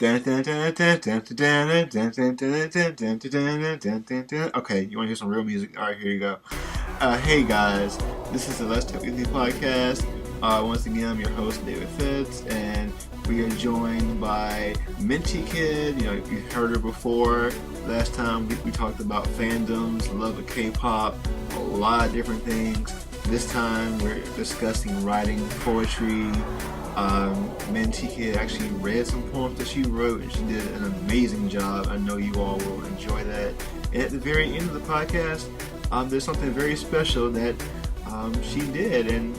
you want to hear some real music? All right, here you go. Hey guys, this is the Let's Talk Weekly podcast. Once again, I'm your host, David Fitz, and we are joined by Mintykid. You know, you've heard her before. Last time we talked about fandoms, love of K-pop, a lot of different things. This time we're discussing writing poetry. Mintykid actually read some poems that she wrote, and she did an amazing job. I know you all will enjoy that. And at the very end of the podcast, there's something very special that she did, and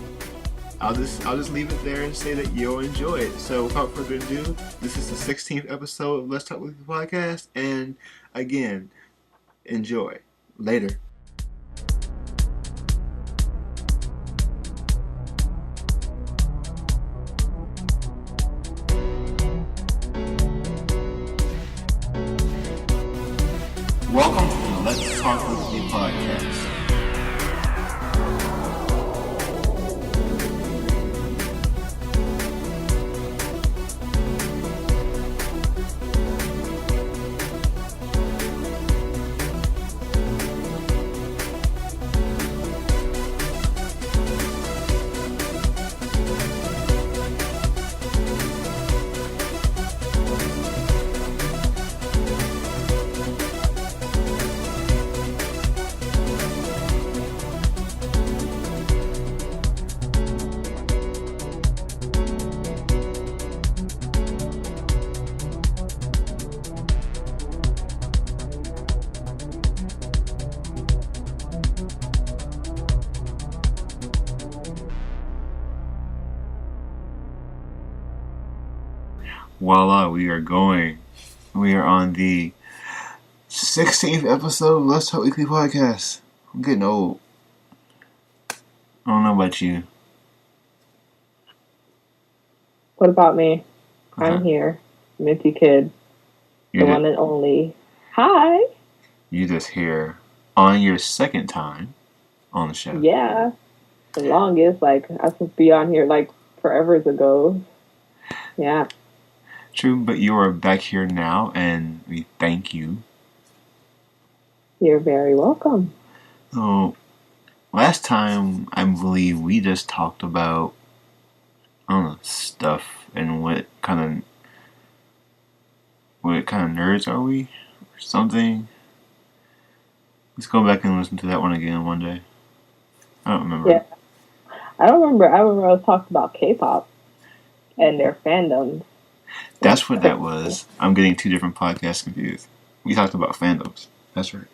I'll just leave it there and say that you'll enjoy it. So without further ado, this is the 16th episode of Let's Talk Weekly podcast, and again, enjoy. Later. Welcome to the Let's Talk Weekly podcast. Voila, we are going. We are on the 16th episode of Let's Talk Weekly podcast. I'm getting old. I don't know about you. What about me? I'm here. Mintykid. The one and only. Hi! You just here on your second time on the show. Yeah. The longest. Like, I was supposed to be on here like forever ago. Yeah. True, but you are back here now, and we thank you. You're very welcome. So, last time, I believe we just talked about, I don't know, stuff and what kind of nerds are we, or something. Let's go back and listen to that one again one day. I don't remember. Yeah, I don't remember. I remember I was talking about K-pop and their fandoms. That's what that was. I'm getting two different podcasts confused. We talked about fandoms. That's right.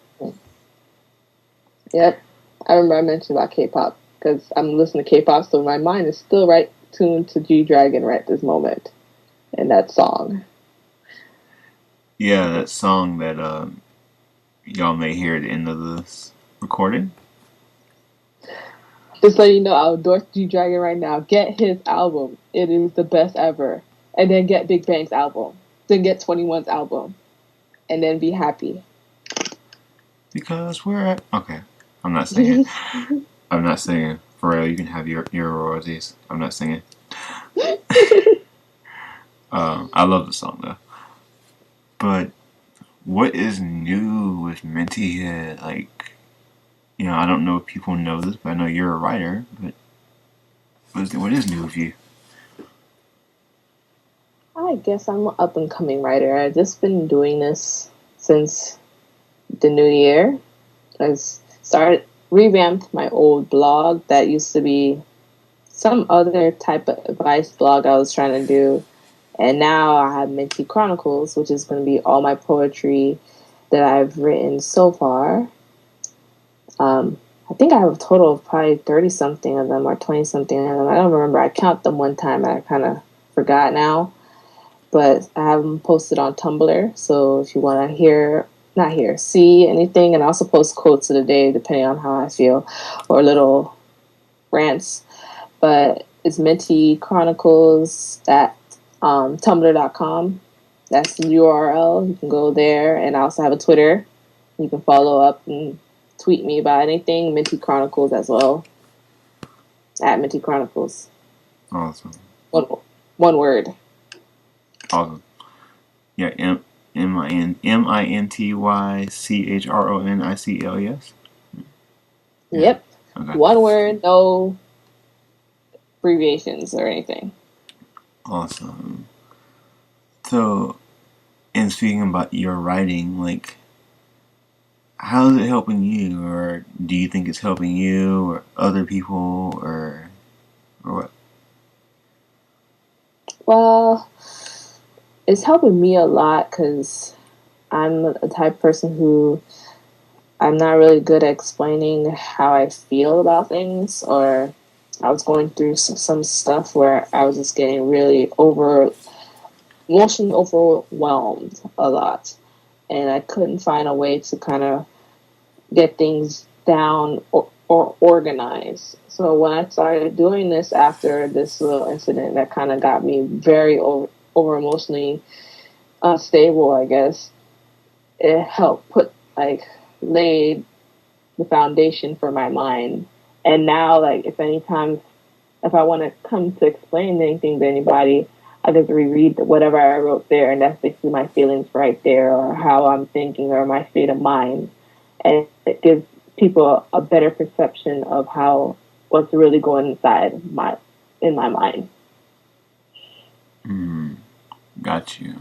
Yep. I remember I mentioned about K-pop because I'm listening to K-pop, so my mind is still right tuned to G-Dragon right this moment. And that song. Yeah, that song that y'all may hear at the end of this recording. Just so you know, I'll endorse G-Dragon right now. Get his album. It is the best ever. And then get Big Bang's album. Then get 21's album. And then be happy. Because we're at... Okay. I'm not singing. I'm not singing. Pharrell, you can have your royalties. I'm not singing. I love the song, though. But what is new with Mintykid? Like, you know, I don't know if people know this, but I know you're a writer. But what is new with you? I guess I'm an up-and-coming writer. I've just been doing this since the new year. I revamped my old blog that used to be some other type of advice blog I was trying to do. And now I have Minty Chronicles, which is going to be all my poetry that I've written so far. I think I have a total of probably 30-something of them or 20-something of them. I don't remember. I counted them one time and I kind of forgot now. But I have them posted on Tumblr, so if you want to see anything, and I also post quotes of the day depending on how I feel, or little rants. But it's Minty Chronicles at tumblr.com. That's the URL. You can go there, and I also have a Twitter. You can follow up and tweet me about anything. Minty Chronicles as well. At Minty Chronicles. Awesome. One word. Awesome. Yeah, Mintykchronicle. Yes. Yeah. Yep. Okay. One word, no abbreviations or anything. Awesome. So, and speaking about your writing, like, how is it helping you, or do you think it's helping you, or other people, or what? Well, it's helping me a lot because I'm a type of person who I'm not really good at explaining how I feel about things, or I was going through some stuff where I was just getting really emotionally overwhelmed a lot, and I couldn't find a way to kind of get things down or organize. So when I started doing this after this little incident that kind of got me very over emotionally unstable, I guess, it helped laid the foundation for my mind. And now, like, if I want to come to explain anything to anybody, I just reread whatever I wrote there, and that's basically my feelings right there, or how I'm thinking, or my state of mind, and it gives people a better perception of what's really going in my mind. Got you.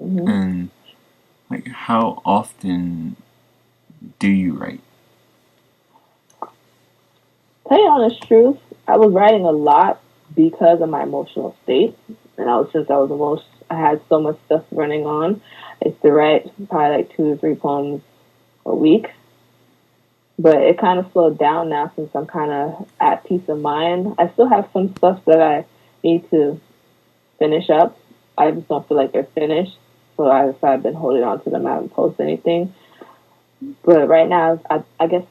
Mm-hmm. And like, how often do you write? Tell you the honest truth, I was writing a lot because of my emotional state, and I had so much stuff running on. I used to write probably like 2 to 3 poems a week, but it kind of slowed down now since I'm kind of at peace of mind. I still have some stuff that I need to finish up. I just don't feel like they're finished, so I've been holding on to them. I haven't posted anything, but right now, I guess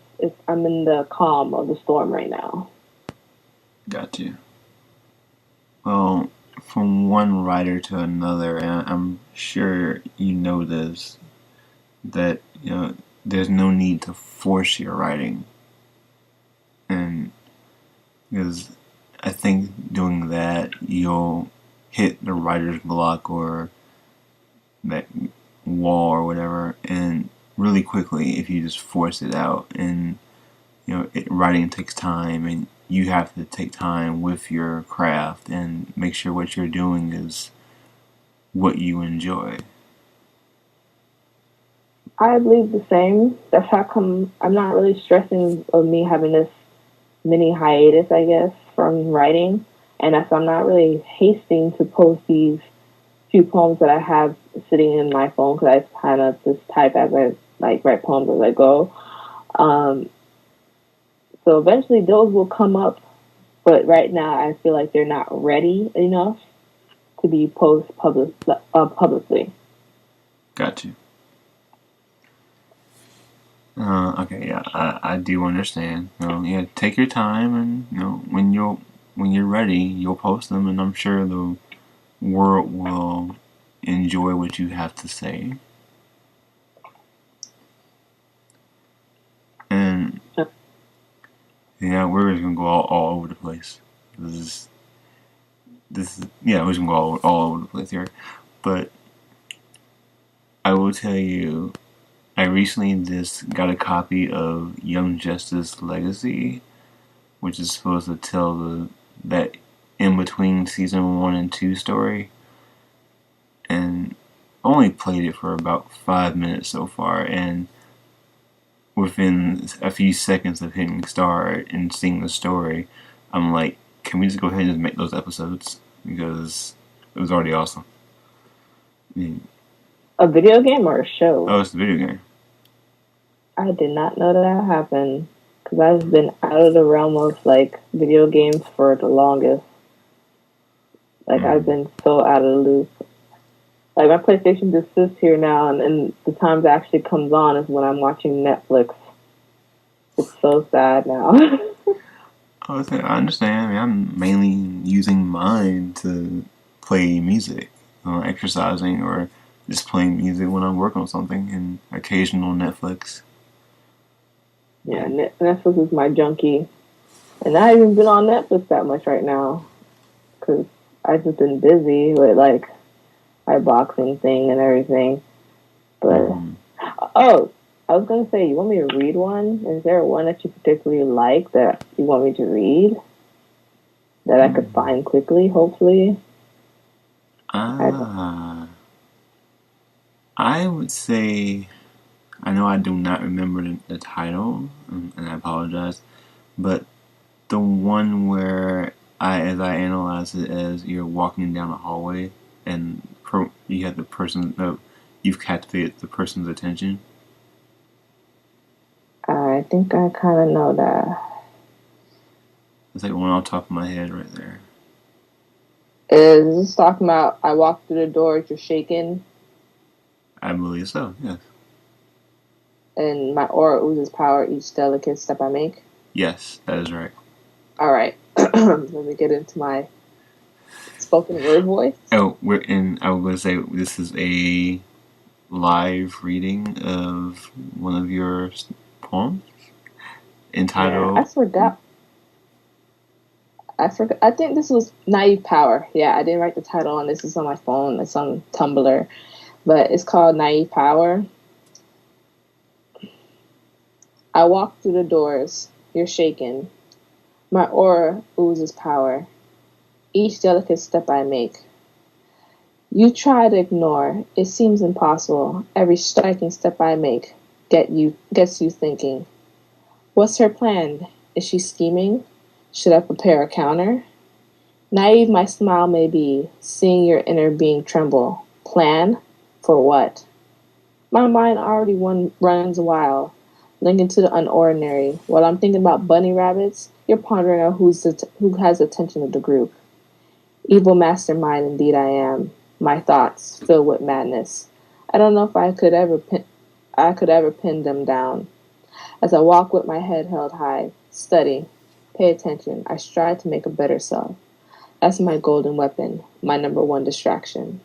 I'm in the calm of the storm right now. Got you. Well, from one writer to another, and I'm sure you know this, that there's no need to force your writing, and because I think doing that you'll hit the writer's block or that wall or whatever, and really quickly if you just force it out. And writing takes time, and you have to take time with your craft and make sure what you're doing is what you enjoy. I believe the same. That's how come I'm not really stressing of me having this mini hiatus, I guess, from writing. And that's I'm not really hasting to post these few poems that I have sitting in my phone because I kind of just type as I write poems as I go. Um, so eventually those will come up, but right now I feel like they're not ready enough to be publicly. Got you. Okay, yeah, I do understand. Yeah, take your time, and when you're ready, you'll post them, and I'm sure the world will enjoy what you have to say. And yeah, we're just gonna go all over the place. Yeah, we're just gonna go all over the place here. But I will tell you, I recently just got a copy of Young Justice Legacy, which is supposed to tell that in between season 1 and 2 story, and only played it for about 5 minutes so far, and within a few seconds of hitting start and seeing the story, I'm like, can we just go ahead and just make those episodes? Because it was already awesome. I mean, a video game or a show? Oh, it's a video game. I did not know that happened because I've been out of the realm of video games for the longest. I've been so out of the loop. My PlayStation just sits here now, and the times it actually comes on is when I'm watching Netflix. It's so sad now. I understand. I mean, I'm mainly using mine to play music, exercising, or just playing music when I'm working on something, and occasional Netflix. Yeah, Netflix is my junkie. And I haven't been on Netflix that much right now because I've just been busy with our boxing thing and everything. But oh, I was gonna say, you want me to read one? Is there one that you particularly like that you want me to read that I could find quickly? Hopefully. I would say, I know I do not remember the title, and I apologize, but the one where as I analyze it as you're walking down a hallway and you have you've captivated the person's attention. I think I kind of know that. It's like one off the top of my head right there. Is this talking about I walk through the doors, you're shaking? I believe so, yes. And my aura oozes power each delicate step I make? Yes, that is right. All right. Let me get into my spoken word voice. Oh, I was going to say, this is a live reading of one of your poems entitled... Yeah, I forgot. I think this was Naive Power. Yeah, I didn't write the title on this. It's on my phone. It's on Tumblr. But it's called Naive Power. I walk through the doors. You're shaken. My aura oozes power. Each delicate step I make. You try to ignore. It seems impossible. Every striking step I make gets you thinking. What's her plan? Is she scheming? Should I prepare a counter? Naive my smile may be, seeing your inner being tremble. Plan? For what? My mind already runs wild, linking to the unordinary. While I'm thinking about bunny rabbits, you're pondering on who has attention of the group. Evil mastermind indeed I am. My thoughts filled with madness. I don't know if I could ever pin them down. As I walk with my head held high, study, pay attention, I strive to make a better self. That's my golden weapon, my number one distraction.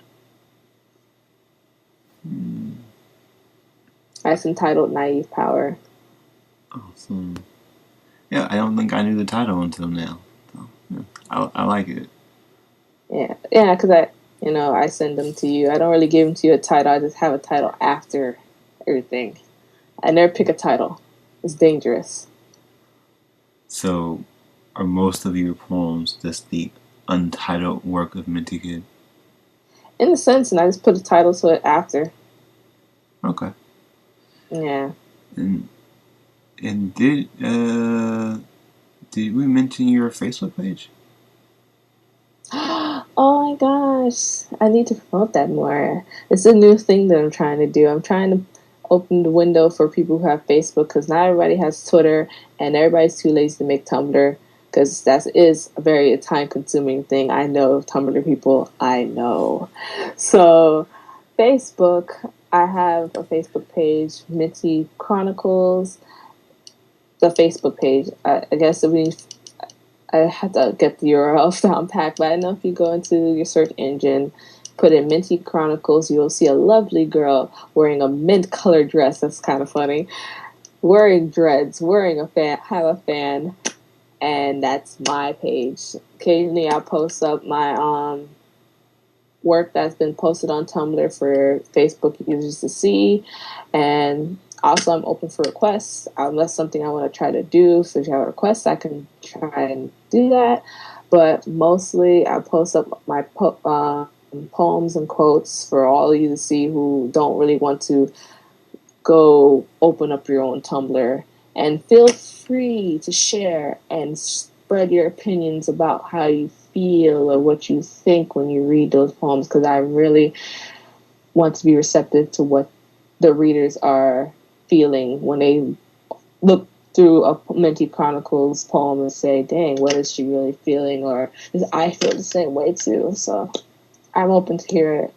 That's entitled Naive Power. Awesome. Yeah, I don't think I knew the title until now. So, yeah, I like it. Yeah, because I send them to you. I don't really give them to you a title. I just have a title after everything. I never pick a title. It's dangerous. So, are most of your poems just the untitled work of Mintykid? In a sense, and I just put a title to it after. Okay. Yeah. And did we mention your Facebook page? Oh my gosh. I need to promote that more. It's a new thing that I'm trying to do. I'm trying to open the window for people who have Facebook because not everybody has Twitter and everybody's too lazy to make Tumblr because that is a very time-consuming thing. I know Tumblr people. I know. So Facebook, I have a Facebook page, Minty Chronicles. The Facebook page. I guess I had to get the URL down packed, but I know if you go into your search engine, put in Minty Chronicles, you'll see a lovely girl wearing a mint colored dress. That's kind of funny. Wearing dreads, have a fan, and that's my page. Occasionally I'll post up my work that's been posted on Tumblr for Facebook users to see, and also I'm open for requests unless something I want to try to do. So if you have a request, I can try and do that, but mostly I post up my poems and quotes for all of you to see who don't really want to go open up your own Tumblr, and feel free to share and spread your opinions about how you feel or what you think when you read those poems, because I really want to be receptive to what the readers are feeling when they look through a Minty Chronicles poem and say, dang, what is she really feeling? Or I feel the same way too. So I'm open to hear it.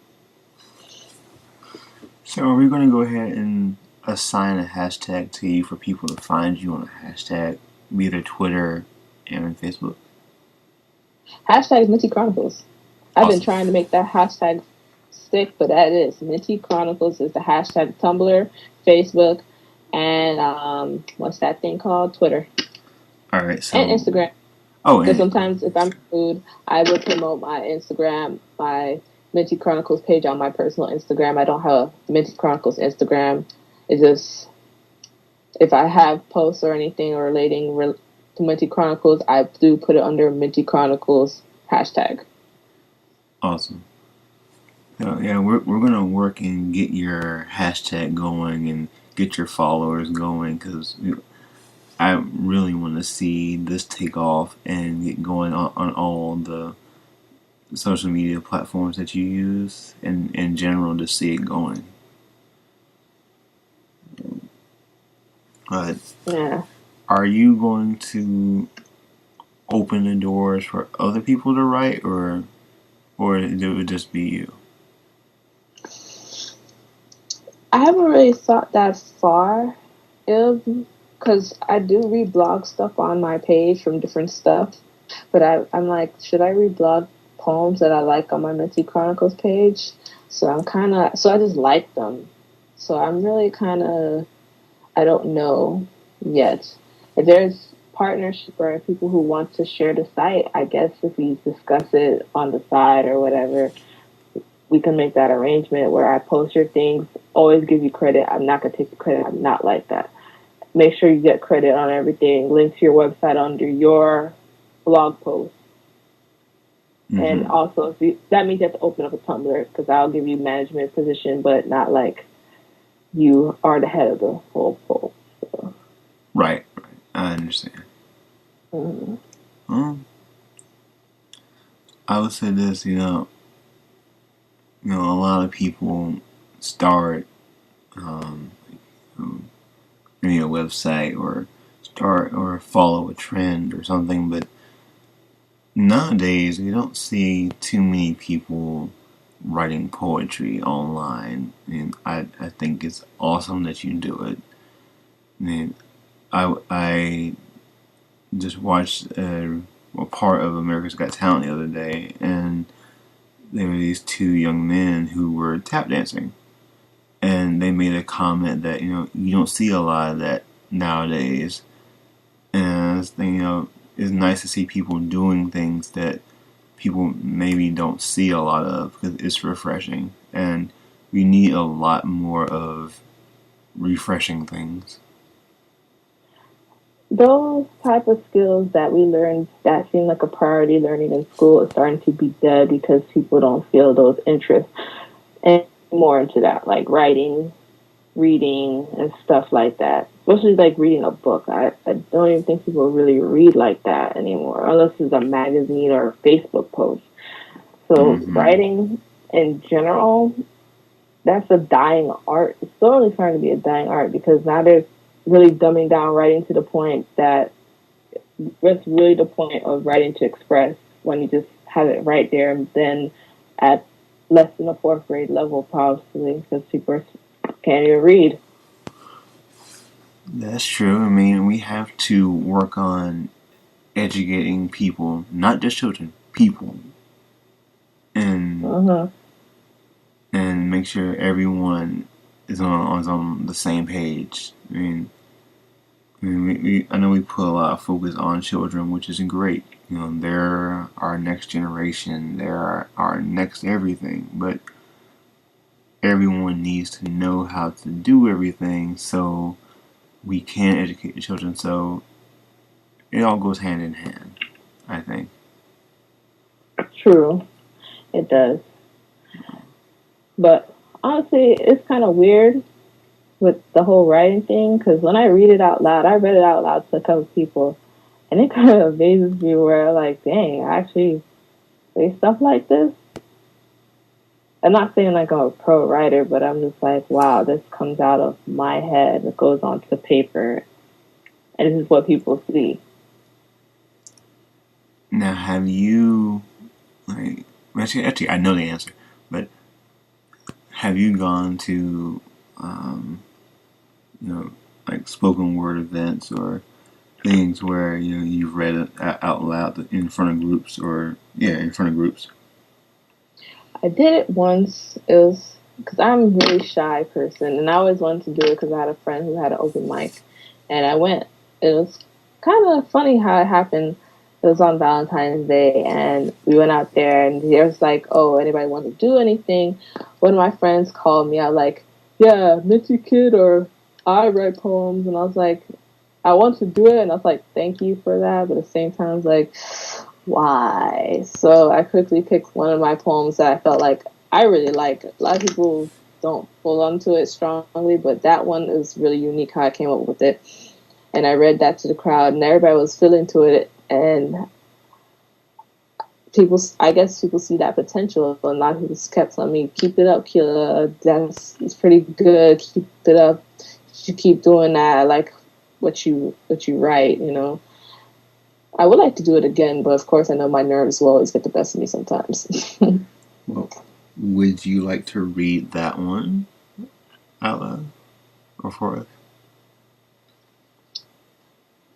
So are we going to go ahead and assign a hashtag to you for people to find you on a hashtag, either Twitter and Facebook? Hashtag Minty Chronicles. I've been trying to make that hashtag stick, but that is Minty Chronicles is the hashtag Tumblr, Facebook, and what's that thing called? Twitter. All right, so and Instagram. Oh, because sometimes if I'm food, I will promote my Instagram, my Minty Chronicles page on my personal Instagram. I don't have a Minty Chronicles Instagram. It's just, if I have posts or anything relating to Minty Chronicles, I do put it under Minty Chronicles hashtag. Awesome. So, yeah, we're gonna work and get your hashtag going and get your followers going, because I really want to see this take off and get going on all the social media platforms that you use, and in general, to see it going. But Yeah. are you going to open the doors for other people to write, or it would just be you? I haven't really thought that far, because I do read blog stuff on my page from different stuff, but I'm like, should I read blog poems that I like on my Minty Chronicles page? So I just like them. So I'm really kind of, I don't know yet. If there's partnership or people who want to share the site, I guess if we discuss it on the side or whatever, we can make that arrangement where I post your things, always give you credit. I'm not going to take the credit. I'm not like that. Make sure you get credit on everything. Link to your website under your blog post. Mm-hmm. And also, that means you have to open up a Tumblr, because I'll give you management position, but not like you are the head of the whole post. So. Right. I understand. Mm-hmm. Well, I would say this, a lot of people start maybe a website, or start or follow a trend or something, but nowadays we don't see too many people writing poetry online, and I think it's awesome that you do it. And I just watched a part of America's Got Talent the other day, and there were these two young men who were tap dancing, and they made a comment that you don't see a lot of that nowadays, and it's nice to see people doing things that people maybe don't see a lot of, because it's refreshing, and we need a lot more of refreshing things. Those type of skills that we learned that seem like a priority learning in school is starting to be dead, because people don't feel those interests and more into that, like writing, reading, and stuff like that. Especially like reading a book. I don't even think people really read like that anymore, unless it's a magazine or a Facebook post. So writing in general, that's a dying art. It's still only starting to be a dying art, because now there's really dumbing down writing to the point that it's really the point of writing to express, when you just have it right there, and then at less than a fourth grade level, probably, because people can't even read. That's true. I mean, we have to work on educating people, not just children, people, and make sure everyone is on the same page. I know we put a lot of focus on children, which is great. They're our next generation. They're our next everything. But everyone needs to know how to do everything, so we can educate the children. So it all goes hand in hand, I think. True. It does. But honestly, it's kind of weird with the whole writing thing, because when I read it out loud, I read it out loud to a couple people, and it kind of amazes me where, like, dang, I actually say stuff like this. I'm not saying like I'm a pro writer, but I'm just like, wow, this comes out of my head. It goes onto paper, and this is what people see. Now, have you, actually, I know the answer, but have you gone to, like spoken word events or things where you've read it out loud in front of groups, in front of groups? I did it once. It was because I'm a really shy person, and I always wanted to do it because I had a friend who had an open mic, and I went. It was kind of funny how it happened. It was on Valentine's Day, and we went out there, and there was like, oh, anybody want to do anything? One of my friends called me out like, yeah, Mintykid or I write poems, and I was like, I want to do it, and I was like, thank you for that, but at the same time, I was like, why? So I quickly picked one of my poems that I felt like I really like. A lot of people don't pull onto it strongly, but that one is really unique how I came up with it. And I read that to the crowd, and everybody was feeling to it, and people, I guess people see that potential, and a lot of people kept telling me, keep it up, Killa, it's pretty good, keep it up, you keep doing that, I like what you write, you know. I would like to do it again, but of course I know my nerves will always get the best of me sometimes. Well, would you like to read that one out loud or for us?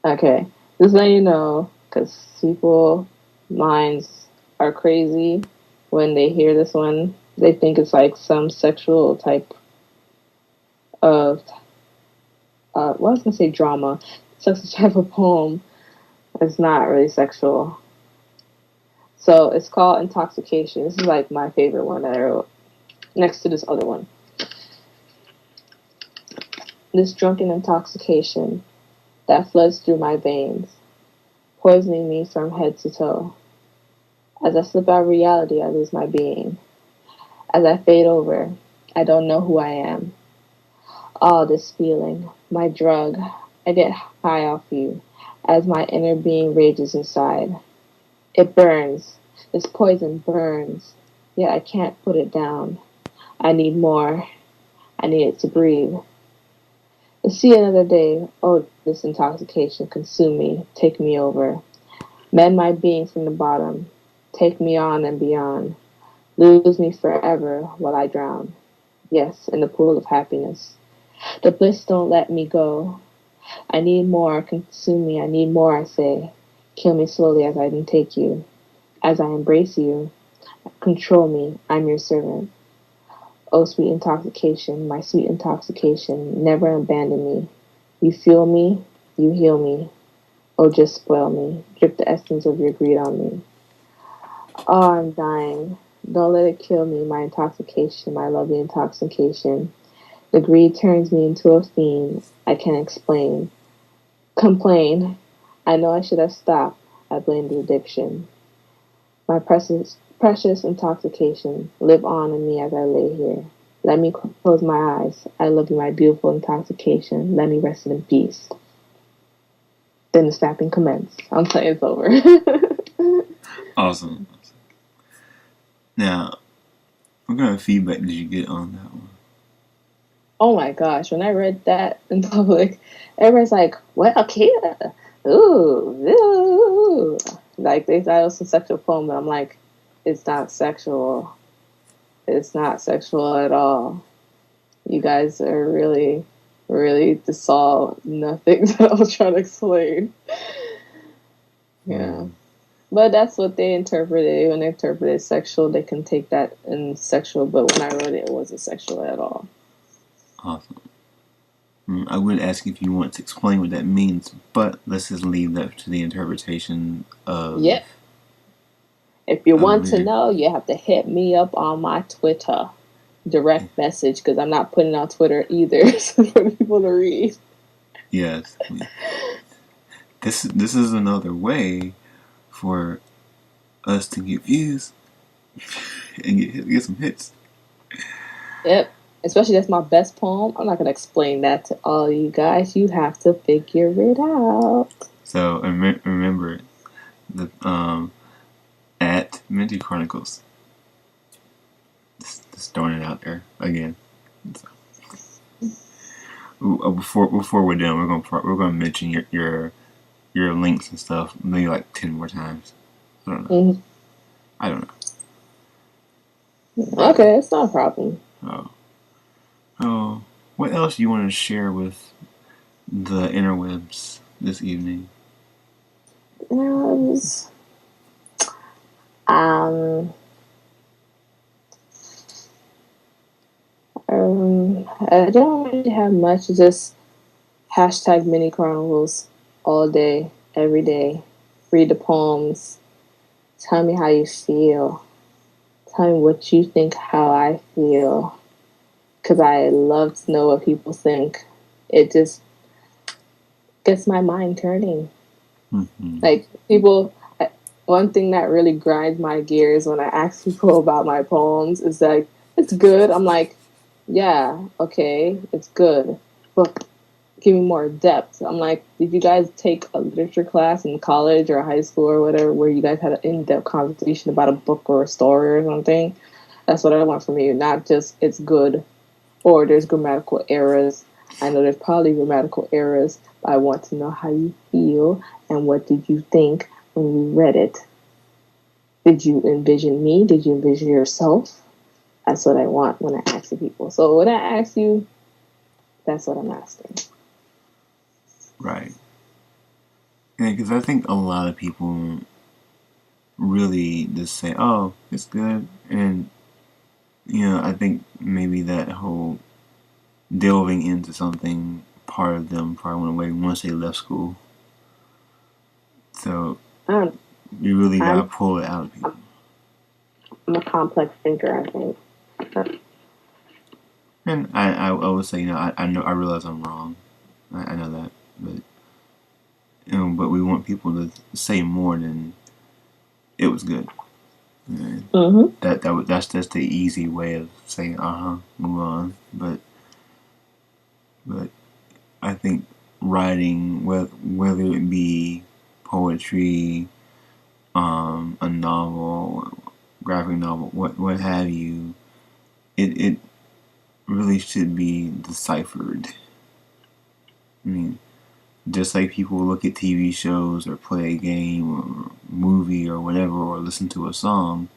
Okay, just letting you know, because people minds are crazy when they hear this one. They think it's like some sexual type of, what was I gonna say, drama. Sexual type of poem. It's not really sexual. So it's called Intoxication. This is like my favorite one that I wrote, next to this other one. This drunken intoxication that floods through my veins, poisoning me from head to toe. As I slip out of reality, I lose my being. As I fade over, I don't know who I am. All this feeling, my drug, I get high off you as my inner being rages inside. It burns. This poison burns. Yet I can't put it down. I need more. I need it to breathe. To see another day, oh, this intoxication consume me, take me over. Mend my being from the bottom. Take me on and beyond. Lose me forever while I drown. Yes, in the pool of happiness. The bliss don't let me go. I need more, consume me, I need more, I say. Kill me slowly as I take you. As I embrace you, control me, I'm your servant. Oh, sweet intoxication, my sweet intoxication, never abandon me. You feel me, you heal me. Oh, just spoil me, drip the essence of your greed on me. Oh, I'm dying. Don't let it kill me, my intoxication, my lovely intoxication. The greed turns me into a fiend. I can't explain. Complain. I know I should have stopped. I blame the addiction. My precious intoxication, live on in me as I lay here. Let me close my eyes. I love you, my beautiful intoxication. Let me rest in peace. Then the snapping commenced. I'm saying it's over. Awesome. Now, what kind of feedback did you get on that one? Oh my gosh, when I read that in public, everybody's like, well, Kia, ooh. Like, they thought it was a sexual poem, but I'm like, it's not sexual. It's not sexual at all. You guys are really, really saw nothing that I was trying to explain. Yeah. But that's what they interpreted. When they interpreted sexual, they can take that in sexual, but when I wrote it, it wasn't sexual at all. Awesome. I would ask if you want to explain what that means, but let's just leave that to the interpretation of... Yep. If you want to know, you have to hit me up on my Twitter. Direct message, because I'm not putting on Twitter either for people to read. Yes. This is another way for us to get views and get some hits. Yep. Especially that's my best poem. I'm not going to explain that to all you guys. You have to figure it out. So remember, the at Minty Chronicles. Just throwing it out there again. So. Before we're done, we're gonna mention your links and stuff maybe like 10 more times. I don't know. Mm-hmm. I don't know. Okay, it's not a problem. Oh, what else do you want to share with the interwebs this evening? Interwebs. I don't really have much. Just hashtag Mini Chronicles all day, every day. read the poems, tell me how you feel. Tell me what you think, how I feel. Because I love to know what people think. It just gets my mind turning. Mm-hmm. Like, people, one thing that really grinds my gears when I ask people about my poems is like, it's good. I'm like, yeah, okay, it's good. But give me more depth. I'm like, did you guys take a literature class in college or high school or whatever where you guys had an in-depth conversation about a book or a story or something? That's what I want from you. Not just it's good or there's grammatical errors. I know there's probably grammatical errors, but I want to know how you feel and what did you think when you read it. Did you envision me? Did you envision yourself? That's what I want when I ask people. So when I ask you, that's what I'm asking. Right. Yeah, because I think a lot of people really just say, oh, it's good. And, I think maybe that whole delving into something, part of them probably went away once they left school. So you really got to pull it out of people. I'm a complex thinker, I think. And I would say, I know, I realize I'm wrong. I know that. But, but we want people to say more than it was good. Mm-hmm. That's just the easy way of saying, move on. But I think writing, whether it be poetry, a novel, graphic novel, what have you, it really should be deciphered. I mean, just like people look at TV shows or play a game or movie or whatever or listen to a song,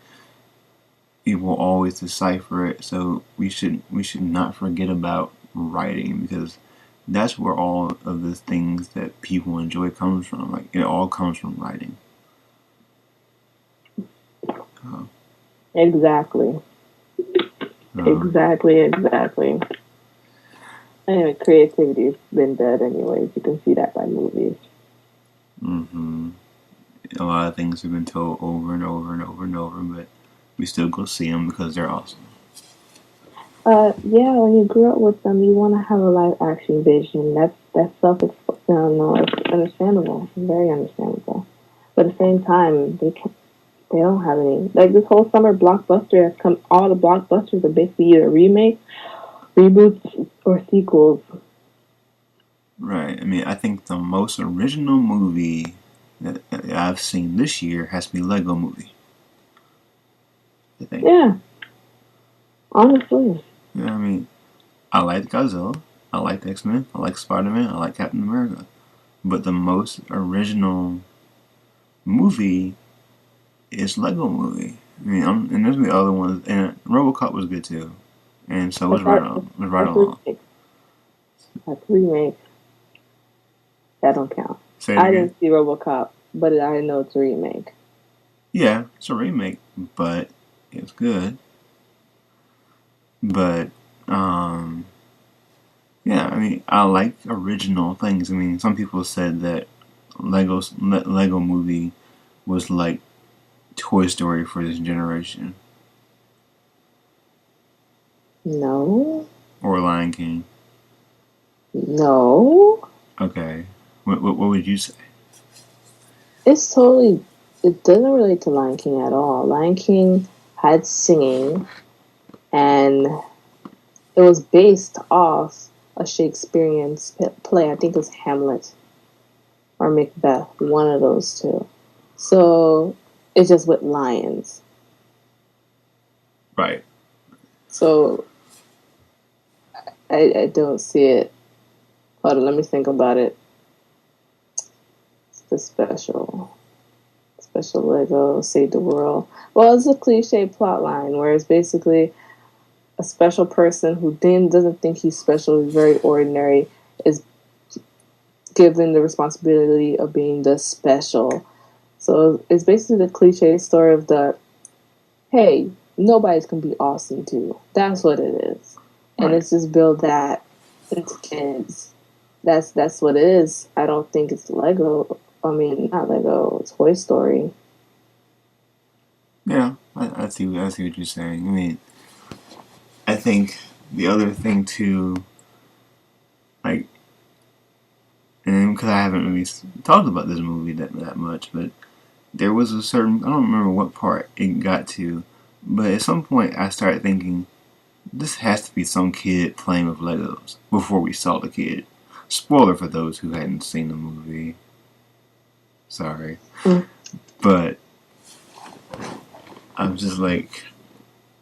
it will always decipher it. So we should not forget about writing, because that's where all of the things that people enjoy comes from. Like, it all comes from writing. Exactly. Exactly. Anyway, creativity's been dead anyways. You can see that by movies. Mm-hmm. A lot of things have been told over and over and over and over, but we still go see them because they're awesome. Yeah, when you grew up with them, you want to have a live action vision. That's it's understandable. It's very understandable. But at the same time, they don't have any. Like, this whole summer blockbuster has come. All the blockbusters are basically either remakes, reboots, or sequels. Right. I mean, I think the most original movie that I've seen this year has to be Lego Movie. I think. Yeah. Honestly. Yeah, I mean, I like Godzilla, I like X-Men, I like Spider-Man, I like Captain America. But the most original movie is Lego Movie. I mean, and there's the other ones, and RoboCop was good too, and so was Right Along. That's a remake. That don't count. I didn't see RoboCop, but I know it's a remake. Yeah, it's a remake, but it's good. But yeah, I mean, I like original things. I mean, some people said that Lego Movie was like Toy Story for this generation. No. Or Lion King. No. Okay. What would you say? It doesn't relate to Lion King at all. Lion King had singing, and it was based off a Shakespearean play. I think it was Hamlet or Macbeth, one of those two. So it's just with lions. Right. So I don't see it. Hold on, let me think about it. It's the special Lego Save the World. Well, it's a cliche plot line where it's basically a special person who then doesn't think he's special, is very ordinary, is given the responsibility of being the special. So it's basically the cliche story of the, hey, nobody's can be awesome too. That's what it is. Right. And it's just build that into kids. That's what it is. I don't think it's Lego. I mean, not Lego, Toy Story. Yeah, I see what you're saying. I mean, I think the other thing too, like, and because I haven't really talked about this movie that much, but there was a certain, I don't remember what part it got to, but at some point I started thinking, this has to be some kid playing with Legos before we saw the kid. Spoiler for those who hadn't seen the movie. Sorry. Mm. But I'm just like,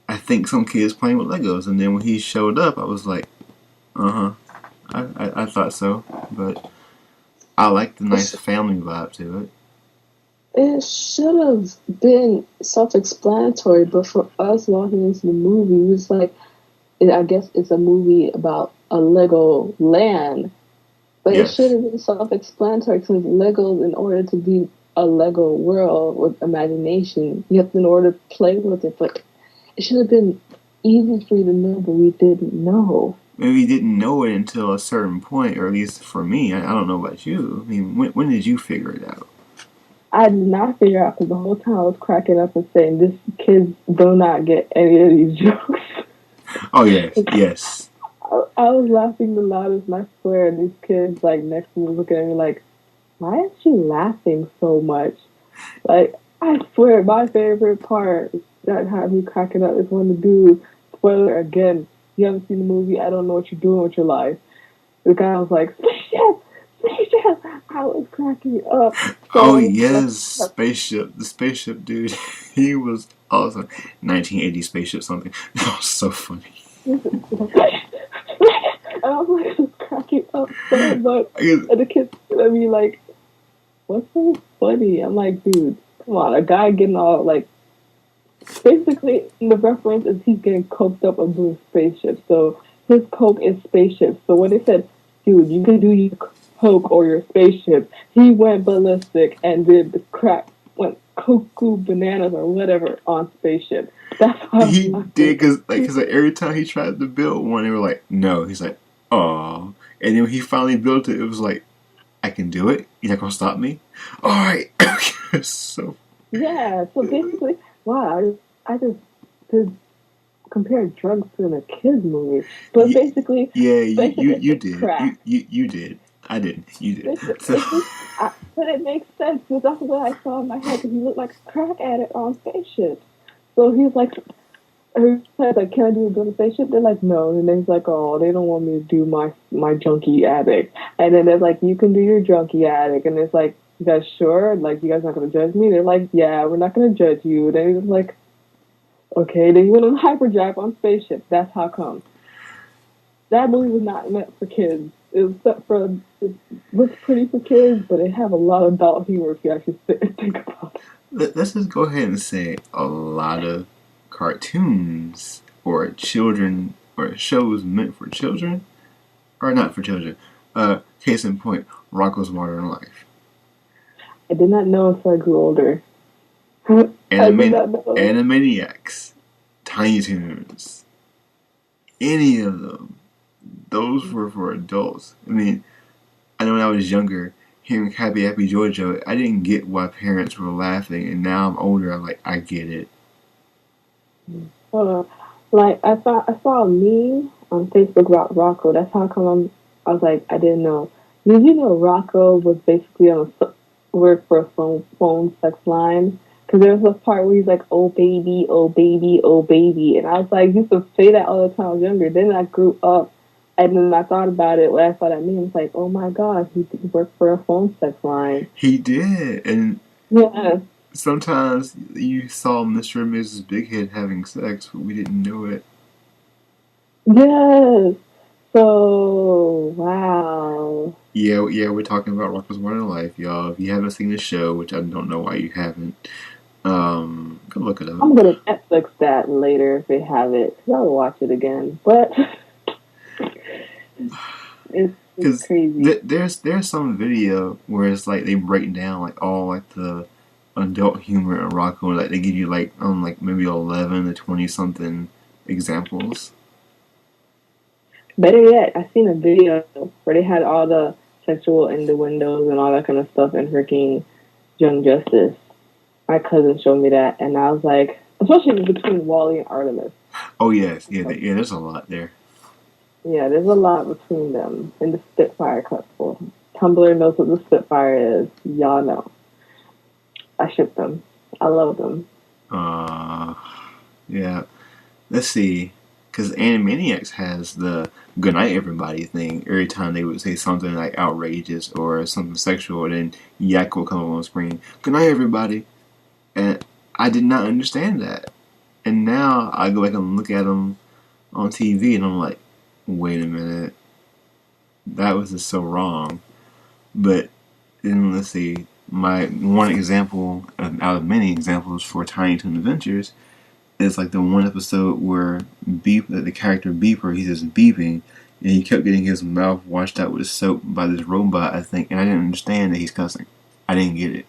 I think some kid's playing with Legos. And then when he showed up, I was like, uh-huh. I thought so. But I like the nice family vibe to it. It should have been self-explanatory, but for us walking into the movie, it was like, I guess it's a movie about a Lego land, but it Yes. should have been self-explanatory because Legos, in order to be a Lego world with imagination, you have to, in order to play with it. But it should have been easy for you to know, but we didn't know. Maybe you didn't know it until a certain point, or at least for me. I don't know about you. I mean, when did you figure it out? I did not figure out because the whole time I was cracking up and saying, "This kids do not get any of these jokes." Oh, yes, yes. I was laughing the loudest, and I swear, these kids like next to me looking at me like, "Why is she laughing so much?" Like, I swear, my favorite part that had me cracking up is when the dude, spoiler again, you haven't seen the movie, I don't know what you're doing with your life. The guy was like, "Spaceship! Spaceship!" I was cracking up. Oh, yes, spaceship. The spaceship dude. He was awesome. 1980 spaceship something. That was so funny. And I was like, just cracking up so much. And the kids looked at me like, "What's so funny?" I'm like, dude, come on, a guy getting all like, basically the reference is he's getting coked up on doing spaceships. So his coke is spaceship. So when they said, "Dude, you can do your coke or your spaceship," he went ballistic and did the crack, went cuckoo bananas or whatever on spaceship. That's how he did, because like every time he tried to build one, they were like, no. He's like, oh. And then when he finally built it, it was like, I can do it. You're not gonna stop me. All right. So yeah. So basically, wow, I just did compare drugs to a kids movie, but basically, yeah, you did. crack. You did. I didn't. You did. So. But it makes sense because that's what I saw in my head. Because he looked like a crack addict on spaceship. So he's like, "Can I do a good spaceship?" They're like, "No." And then he's like, "Oh, they don't want me to do my junkie addict." And then they're like, "You can do your junkie addict." And it's like, "You guys sure? Like, you guys not gonna judge me?" They're like, "Yeah, we're not gonna judge you." Then he's like, "Okay." Then he went on hyperdrive on spaceship. That's how come. That movie was not meant for kids. It looks pretty for kids, but it have a lot of adult humor if you actually sit and think about it. Let's just go ahead and say a lot of cartoons or children or shows meant for children or not for children. Case in point, Rocko's Modern Life. I did not know until I grew older. I did not know. Animaniacs, Tiny Toons, any of them. Those were for adults. I mean, I know when I was younger, hearing Happy Happy Jojo, I didn't get why parents were laughing, and now I'm older, I'm like, I get it. Like I saw a meme on Facebook about Rocco. That's how come I was like, I didn't know. Did you know Rocco was basically on a work for a phone sex line? Because there was a part where he's like, "Oh baby, oh baby, oh baby," and I was like, used to say that all the time I was younger. Then I grew up. And then I thought about it when I saw that meme. I was like, "Oh my god, he worked for a phone sex line." He did, and yeah. Sometimes you saw Mr. and Mrs. Bighead having sex, but we didn't know it. Yes. So wow. Yeah, we're talking about Rocko's Modern Life, y'all. If you haven't seen the show, which I don't know why you haven't, go look it up. I'm gonna Netflix that later if they have it. Cause I'll watch it again. But it's crazy. There's some video where it's like they break down like all like the adult humor in Rocko, like they give you like maybe 11 to 20 something examples. Better yet, I seen a video where they had all the sexual innuendos and all that kind of stuff in freaking Young Justice. My cousin showed me that, and I was like, especially between Wally and Artemis. Oh yes, yeah, there's a lot there. Yeah, there's a lot between them and the Spitfire couple. Tumblr knows what the Spitfire is. Y'all know. I ship them. I love them. Yeah. Let's see, because Animaniacs has the "Good night, everybody" thing. Every time they would say something like outrageous or something sexual, then Yak will come up on screen. "Good night, everybody," and I did not understand that. And now I go back and look at them on TV, and I'm like, wait a minute, that was just so wrong. But then let's see, my one example out of many examples for Tiny Toon Adventures is like the one episode where the character Beeper, he's just beeping, and he kept getting his mouth washed out with soap by this robot, I think, and I didn't understand that he's cussing. I didn't get it.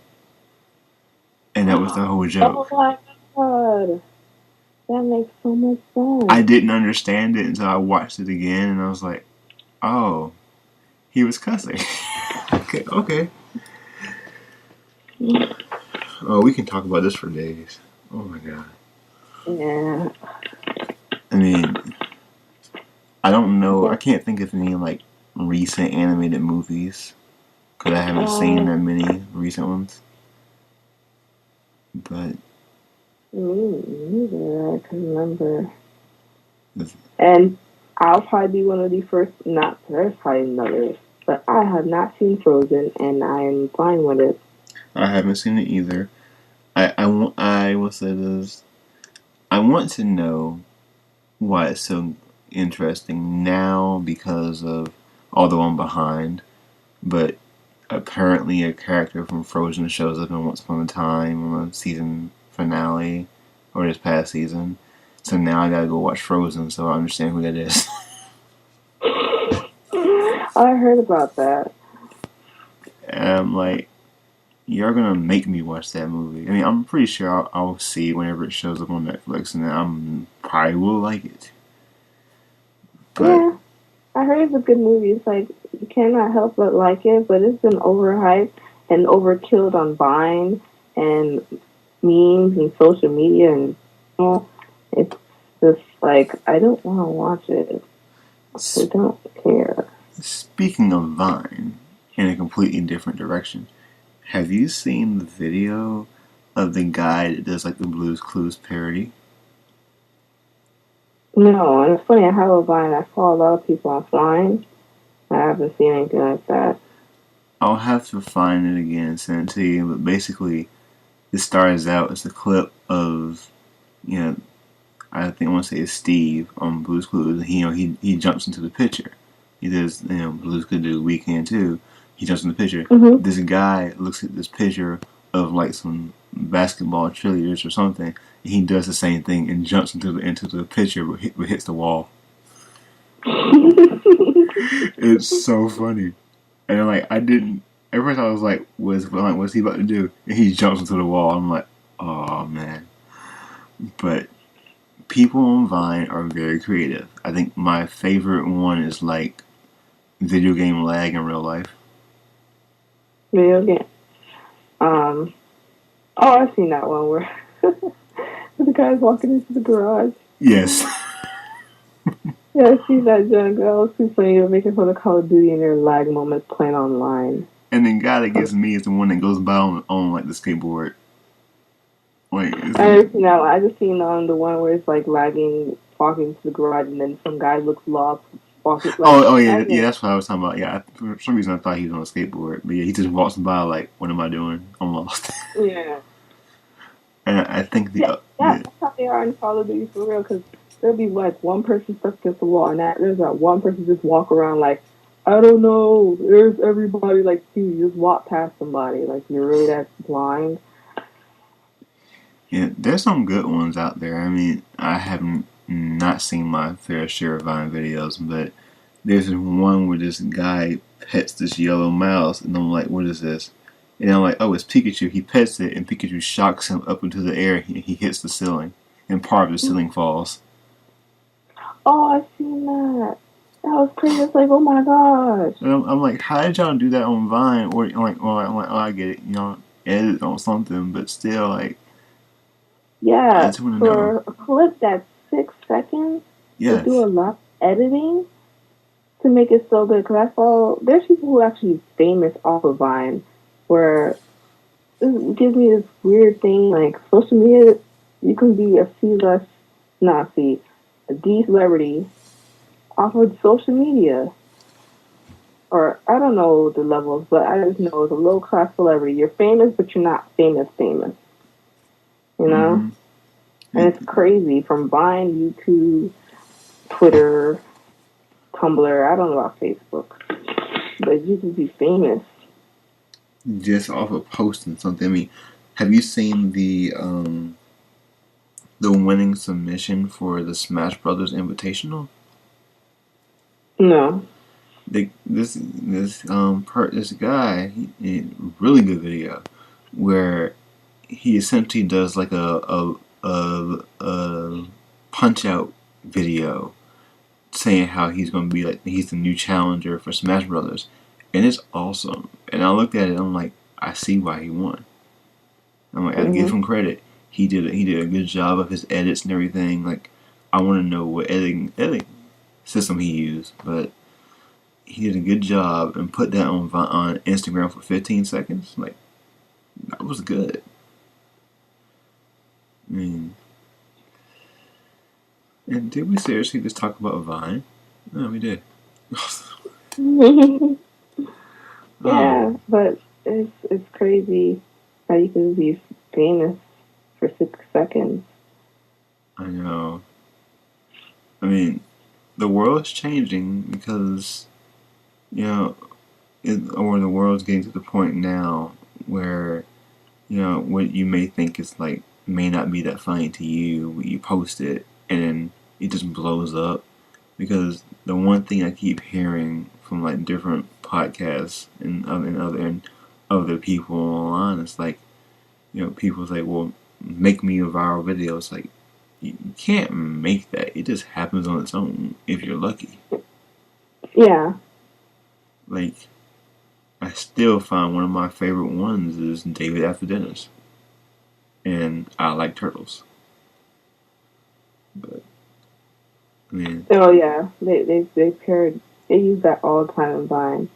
And that was the whole joke. Oh my god. That makes so much sense. I didn't understand it until I watched it again, and I was like, oh, he was cussing. Okay. Oh, we can talk about this for days. Oh my god. Yeah. I mean, I don't know. I can't think of any like recent animated movies because I haven't seen that many recent ones. But me neither. I can remember. And I'll probably be one of the first. Not there's probably another, but I have not seen Frozen, and I'm fine with it. I haven't seen it either. I will say this. I want to know why it's so interesting now because of, although I'm behind, but apparently a character from Frozen shows up in Once Upon a Time on the season finale, or this past season. So now I gotta go watch Frozen so I understand who that is. I heard about that. And I'm like, you're gonna make me watch that movie. I mean, I'm pretty sure I'll see it whenever it shows up on Netflix, and I probably will like it. But yeah, I heard it's a good movie. It's like you cannot help but like it, but it's been overhyped and overkilled on Vine and memes and social media, and it's just like I don't want to watch it. I don't care. Speaking of Vine, in a completely different direction, have you seen the video of the guy that does like the Blue's Clues parody? No, and it's funny, I have a Vine. I follow a lot of people on Vine. I haven't seen anything like that. I'll have to find it again and send it to you, but basically, it starts out as a clip of, I think I want to say it's Steve on Blue's Clues. He jumps into the picture. He does, Blue's Clues do Weekend too. He jumps in the picture. Mm-hmm. This guy looks at this picture of like some basketball cheerleaders or something, and he does the same thing and jumps into the picture, but hits the wall. It's so funny, and then, like at first I was like, what's he about to do? And he jumps into the wall. I'm like, oh man. But people on Vine are very creative. I think my favorite one is like video game lag in real life. Video game. I've seen that one where the guy's walking into the garage. Yes. Yeah, I've seen that, Jen. That was too funny. You're making fun of Call of Duty and their lag moments playing online. And the guy that gets me is the one that goes by on like the skateboard. Wait, I never seen that one. I just seen the one where it's like lagging, walking to the garage, and then some guy looks lost. Yeah, that's what I was talking about. Yeah, for some reason I thought he was on a skateboard, but yeah, he just walks by like, "What am I doing? I'm lost." Yeah. And I think that's how they are in Call of Duty for real. Because there'll be like one person stuck against the wall, and there's that one person just walk around like, I don't know. There's everybody like you just walk past somebody like you're really that blind. Yeah, there's some good ones out there. I mean, I haven't not seen my fair share of Vine videos, but there's one where this guy pets this yellow mouse, and I'm like, what is this? And I'm like, oh, it's Pikachu. He pets it, and Pikachu shocks him up into the air. He hits the ceiling, and part of the ceiling falls. Oh, I've seen that. That was crazy. It's like, oh my gosh. And I'm like, how did y'all do that on Vine? Or I'm like, oh, I get it. Edit on something, but still, like, I Yeah, just want to know. for a clip that's 6 seconds, they Yes. do a lot of editing to make it so good. Because I follow, there's people who are actually famous off of Vine, where it gives me this weird thing. Like social media, you can be a D celebrity off of social media. Or I don't know the levels, but I just know it's a low class celebrity. You're famous, but you're not famous. You know, and it's crazy from Vine, YouTube, Twitter, Tumblr. I don't know about Facebook, but you can be famous Just off of posting something. I mean, have you seen the winning submission for the Smash Brothers Invitational? No. This guy, really good video where he essentially does like a punch out video saying how he's going to be like he's the new challenger for Smash Brothers, and it's awesome. And I looked at it, I'm like, I see why he won. I'm like, I give him credit. He did a good job of his edits and everything. Like, I want to know what editing system he used, but he did a good job and put that on Instagram for 15 seconds. Like, that was good. I mean, and did we seriously just talk about Vine? No, we did. Yeah, but it's crazy how you can be famous for 6 seconds. I know. I mean, the world's changing because, or the world's getting to the point now where, what you may think is like, may not be that funny to you, you post it, and then it just blows up. Because the one thing I keep hearing from like different podcasts and other people online is like, people say, well, make me a viral video. It's like, you can't make that. It just happens on its own if you're lucky. Yeah. Like, I still find one of my favorite ones is David After Dinners. And I like turtles. But, I mean. Oh, yeah. They use that all the time in Vine.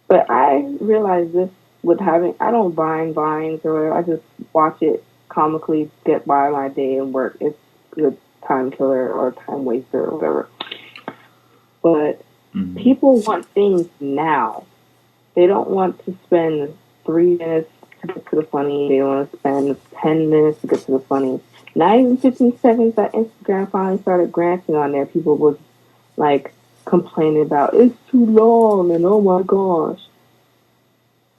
But I realize this with having, I don't Vine Vines or whatever. I just watch it comically, get by my day and work. It's a time killer or time waster or whatever. But people want things now. They don't want to spend 3 minutes to get to the funny. They don't want to spend 10 minutes to get to the funny. Not even 15 seconds that Instagram finally started granting on there. People was like complaining about it's too long and oh my gosh.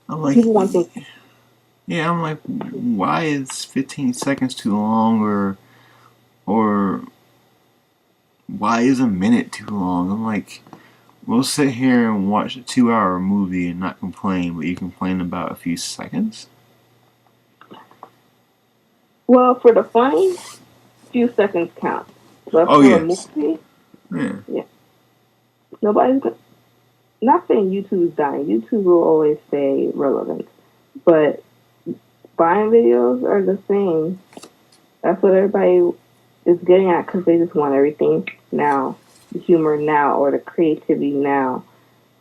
I'm like, people want things. Yeah, I'm like, why is 15 seconds too long or why is a minute too long? I'm like, we'll sit here and watch a 2-hour movie and not complain, but you complain about a few seconds? Well, for the funny, few seconds count. But for a movie, yeah. Nobody's gonna, not saying YouTube is dying. YouTube will always stay relevant. But Vine videos are the same. That's what everybody is getting at because they just want everything now. The humor now or the creativity now.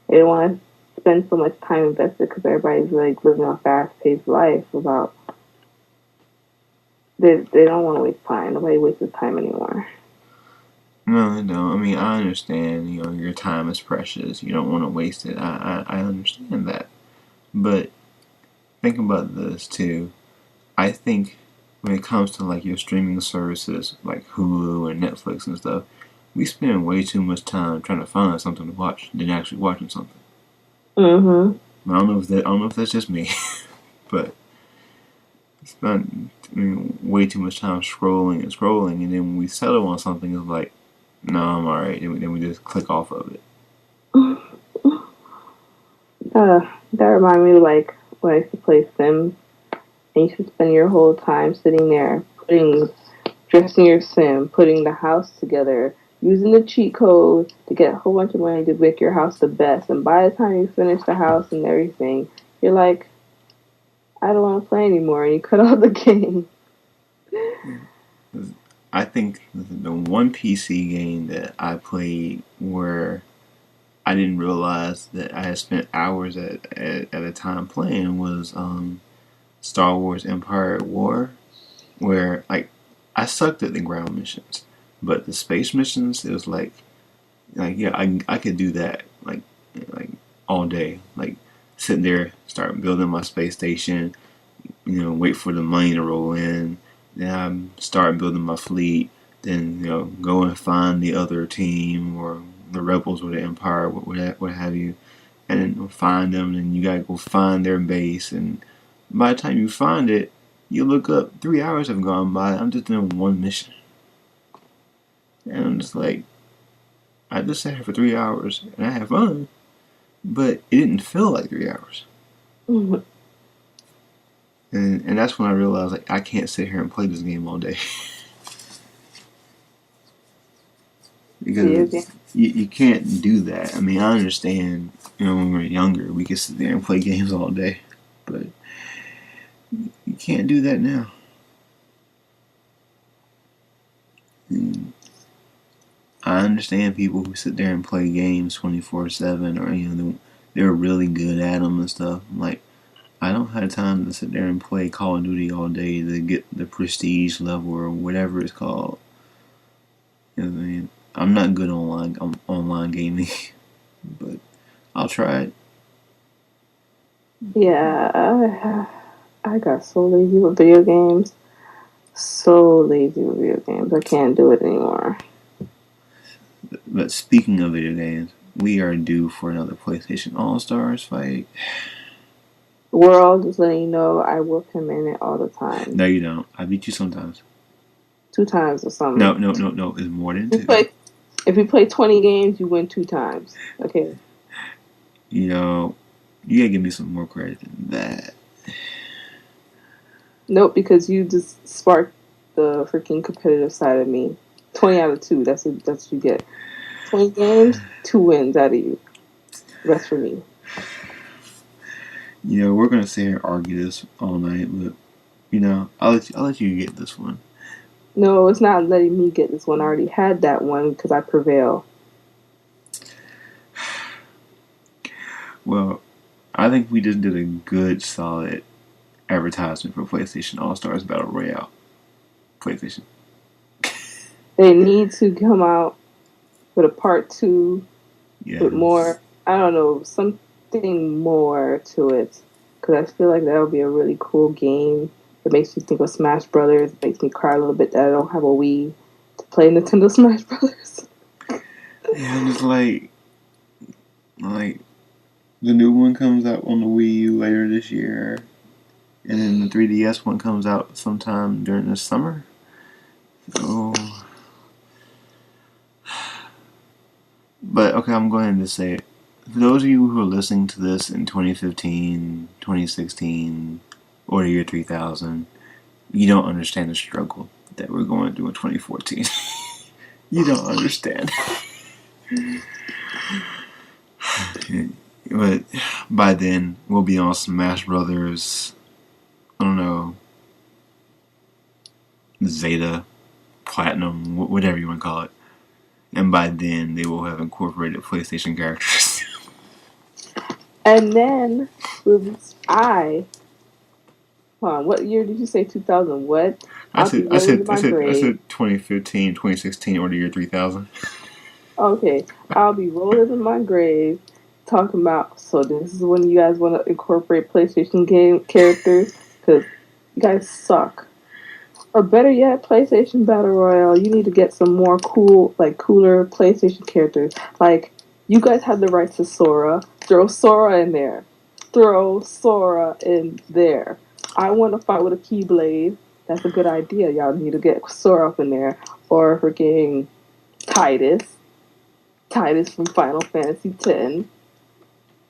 They don't want to spend so much time invested because everybody's like living a fast-paced life without. They don't want to waste time. Nobody wastes time anymore. No, they don't. I mean, I understand. Your time is precious. You don't want to waste it. I understand that. But think about this too. I think when it comes to like your streaming services like Hulu and Netflix and stuff, we spend way too much time trying to find something to watch than actually watching something. I don't know if that's just me, but spend way too much time scrolling, and then when we settle on something, it's like, no, I'm alright. Then we just click off of it. That reminds me of like when I used to play Sims, and you should spend your whole time sitting there dressing your sim, putting the house together, using the cheat code to get a whole bunch of money to make your house the best. And by the time you finish the house and everything, you're like, I don't want to play anymore, and you cut out the game. I think the one PC game that I played where I didn't realize that I had spent hours at a time playing was Star Wars Empire at War, where like I sucked at the ground missions, but the space missions it was like yeah I could do that like all day, like sit there start building my space station, wait for the money to roll in, then I start building my fleet, then go and find the other team or the rebels or the empire, what have you, and then find them, and you gotta go find their base, and by the time you find it, you look up 3 hours have gone by. I'm just doing one mission, and I'm just like, I just sat here for 3 hours and I had fun, but it didn't feel like 3 hours. Mhm. And that's when I realized like I can't sit here and play this game all day. Because you can't do that. I mean, I understand, when we were younger, we could sit there and play games all day, but you can't do that now. And I understand people who sit there and play games 24/7, or they're really good at them and stuff. I'm like, I don't have time to sit there and play Call of Duty all day to get the prestige level or whatever it's called. I mean, I'm not good online gaming, but I'll try it. Yeah, I got so lazy with video games. So lazy with video games. I can't do it anymore. But speaking of video games, we are due for another PlayStation All-Stars fight. World, just letting you know, I whoop him in it all the time. No, you don't. I beat you sometimes. 2 times or something. No. It's more than 2. If we play 20 games, you win 2 times. Okay. You gotta give me some more credit than that. Nope, because you just sparked the freaking competitive side of me. 20 out of 2, that's what you get. 20 games, 2 wins out of you. That's for me. We're gonna sit here and argue this all night, but I'll let you get this one. No, it's not letting me get this one. I already had that one because I prevail. Well, I think we just did a good, solid advertisement for PlayStation All-Stars Battle Royale. PlayStation. They need to come out with a part 2 with more, I don't know, something more to it. Because I feel like that would be a really cool game. It makes me think of Smash Brothers. It makes me cry a little bit that I don't have a Wii to play Nintendo Smash Brothers. Yeah, just like the new one comes out on the Wii U later this year, and then the 3DS one comes out sometime during the summer. So, but okay, I'm going to say it. For those of you who are listening to this in 2015, 2016, or the year 3000, you don't understand the struggle that we're going through in 2014. You don't understand. But by then, we'll be on Smash Brothers, I don't know, Zeta, Platinum, whatever you want to call it. And by then, they will have incorporated PlayStation characters. And then, what year did you say 2000? What? I said 2015, 2016, or the year 3000. Okay, I'll be rolling in my grave talking about, so this is when you guys want to incorporate PlayStation game characters, because you guys suck. Or better yet, PlayStation Battle Royale, you need to get some more cooler PlayStation characters. Like, you guys have the rights to Sora. Throw Sora in there. I want to fight with a Keyblade. That's a good idea. Y'all need to get Sora up in there. Or freaking Titus from Final Fantasy X.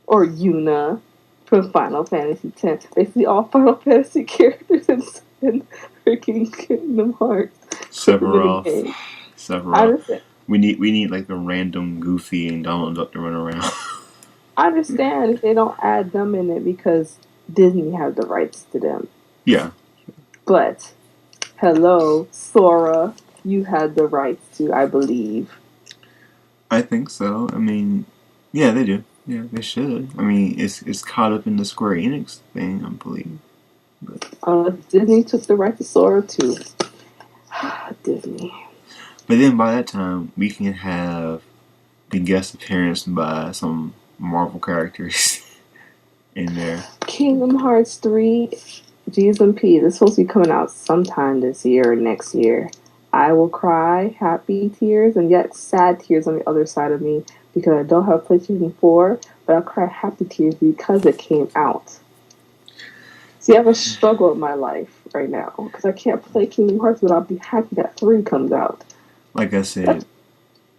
Or Yuna from Final Fantasy X. Basically all Final Fantasy characters in freaking Kingdom Hearts. Sephiroth. I understand. We need like a random Goofy and Donald Duck to run around. I understand if they don't add them in it because Disney has the rights to them. Yeah. But hello, Sora, you had the rights to, I believe. I think so. I mean, yeah, they do. Yeah, they should. I mean, it's caught up in the Square Enix thing, I believe. Unless Disney took the right to Sora too. Disney. But then by that time, we can have the guest appearance by some Marvel characters in there. Kingdom Hearts 3, G's and P's. It's supposed to be coming out sometime this year or next year. I will cry happy tears and yet sad tears on the other side of me because I don't have PlayStation 4, but I'll cry happy tears because it came out. See, I have a struggle in my life right now because I can't play Kingdom Hearts without being happy that 3 comes out. Like I said,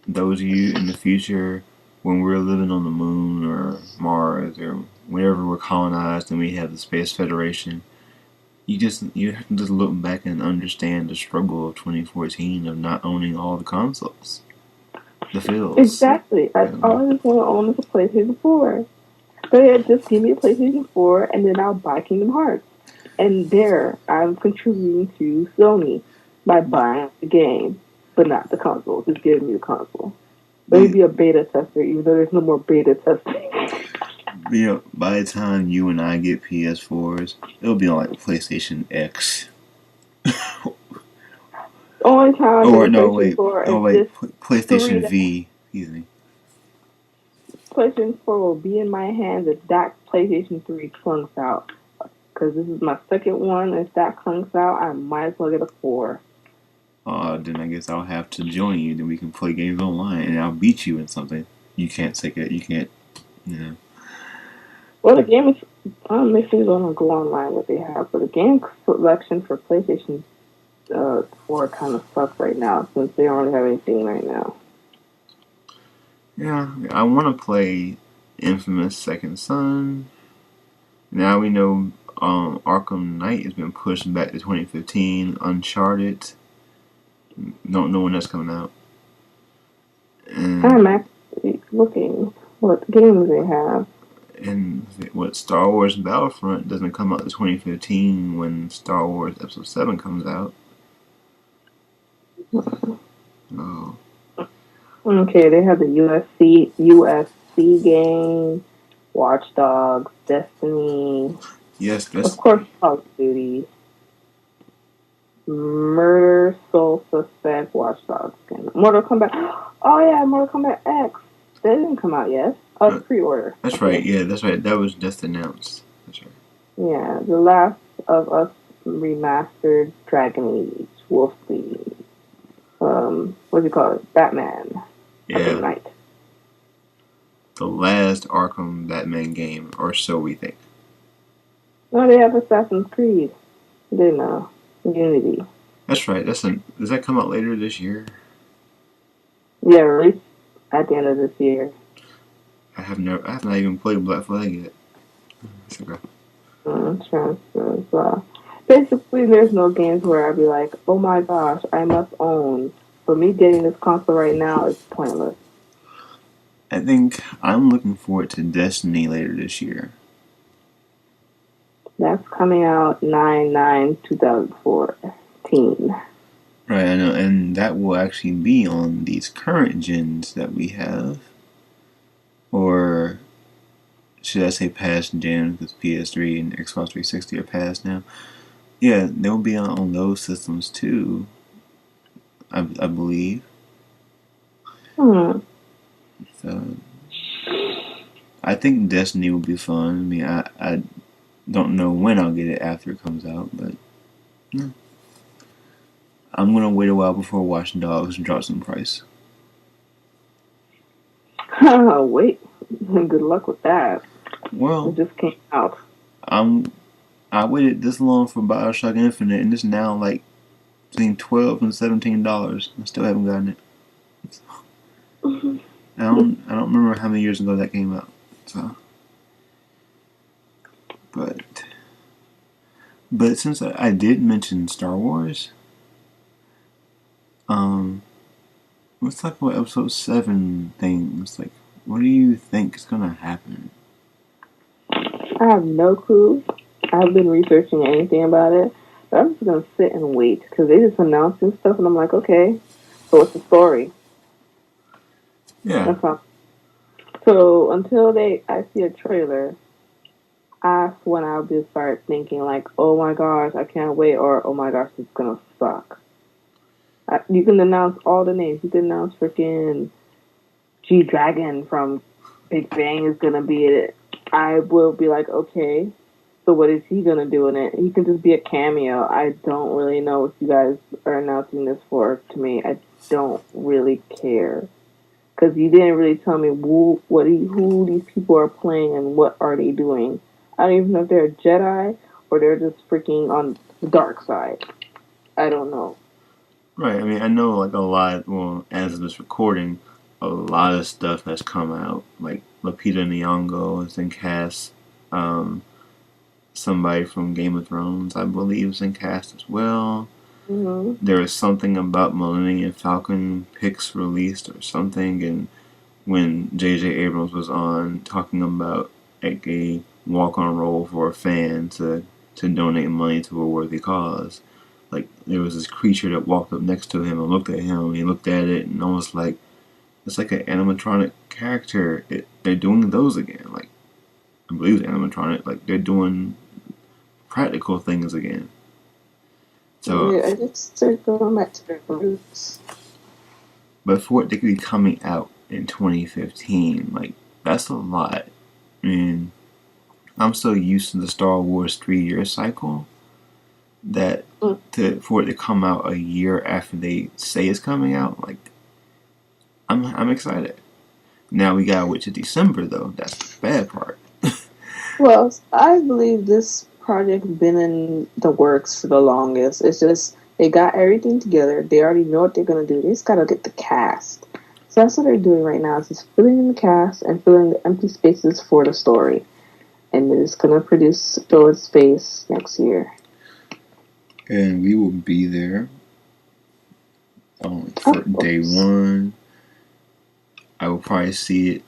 those of you in the future, when we're living on the moon or Mars or wherever we're colonized and we have the Space Federation, you have to just look back and understand the struggle of 2014 of not owning all the consoles, the feels. Exactly. I always want to own a PlayStation 4. But yeah, just give me a PlayStation 4 and then I'll buy Kingdom Hearts. And there, I'm contributing to Sony by buying the game, but not the console. Just giving me the console. Maybe a beta tester, even though there's no more beta testing. Yeah, by the time you and I get PS4s, it'll be on like PlayStation X. Only time or I no, PlayStation wait, 4 oh is wait, this PlayStation V. Excuse me. PlayStation 4 will be in my hands if that PlayStation 3 clunks out. Because this is my second one. If that clunks out, I might as well get a 4. Then I guess I'll have to join you. Then we can play games online, and I'll beat you in something. You can't take it. You can't. Yeah. Well, the game is. I don't know if they're going to go online what they have, but the game selection for PlayStation 4 kind of sucks right now since they don't really have anything right now. Yeah, I want to play Infamous Second Son. Now we know Arkham Knight has been pushed back to 2015. Uncharted. Don't know when that's coming out. And I'm actually looking what games they have. And what Star Wars Battlefront doesn't come out to 2015 when Star Wars Episode 7 comes out. Oh. Okay, they have the UFC game, Watch Dogs, Destiny. Yes, that's... Of course, Call of Duty. Murder, Soul Suspect, Watch Dogs. Mortal Kombat. Oh, yeah, Mortal Kombat X. That didn't come out yet. Oh, it's pre-order. That's okay. Right, yeah, that's right. That was just announced. That's right. Yeah, The Last of Us Remastered, Dragon Age, Wolfenstein. What do you call it? Batman. Yeah. Arkham Knight. The last Arkham Batman game, or so we think. No, they have Assassin's Creed. They know. Unity. That's right. Does that come out later this year? Yeah, released at the end of this year. I have not even played Black Flag yet. It's okay. Transfers. Basically, there's no games where I'd be like, oh my gosh, I must own. For me, getting this console right now is pointless. I think I'm looking forward to Destiny later this year. That's coming out 9/9/2014. Right, I know, and that will actually be on these current gens that we have. Or should I say past gen, because PS3 and Xbox 360 are past now. Yeah, they'll be on those systems too, I believe. So, I think Destiny will be fun. I mean, I don't know when I'll get it after it comes out, but yeah. I'm going to wait a while before Watch Dogs drops in price. Wait. Good luck with that. Well, it just came out. I waited this long for BioShock Infinite, and it's now like between $12 and $17. I still haven't gotten it. I don't remember how many years ago that came out. So, but since I did mention Star Wars, let's talk about episode 7 things. Like, what do you think is gonna happen? I have no clue. I haven't been researching anything about it. But I'm just gonna sit and wait because they just announcing stuff, and I'm like, okay, so what's the story? Yeah. That's all. So until I see a trailer, that's when I'll just start thinking like, oh my gosh, I can't wait, or oh my gosh, it's gonna suck. You can announce all the names. You can announce freaking G Dragon from Big Bang is gonna be in it. I will be like, okay, so what is he gonna do in it? He can just be a cameo. I don't really know what you guys are announcing this for. To me, I don't really care because you didn't really tell me who these people are playing and what are they doing. I don't even know if they're a Jedi or they're just freaking on the dark side. I don't know. Right. I mean, I know like a lot. Well, as of this recording, a lot of stuff has come out. Like Lupita Nyong'o is in cast. Um, Somebody from Game of Thrones, I believe, is in cast as well. Mm-hmm. There is something about Millennium Falcon pics released or something, and when J.J. Abrams was on talking about like a walk-on role for a fan to donate money to a worthy cause. Like there was this creature that walked up next to him and looked at him. And he looked at it and almost like it's like an animatronic character. They're doing those again. Like I believe it's animatronic. Like they're doing practical things again. So, Yeah, I just started going back to their roots. but for it to be coming out in 2015, like that's a lot. I mean, I'm so used to the Star Wars 3 year cycle that for it to come out a year after they say it's coming out, like I'm excited. Now we gotta wait to December though. That's the bad part. Well, I believe this project's been in the works for the longest. It's just they got everything together. They already know what they're gonna do. They just gotta get the cast. So that's what they're doing right now. Is just filling in the cast and filling the empty spaces for the story. And it's gonna produce Stored Space next year. And we will be there for day one. I will probably see it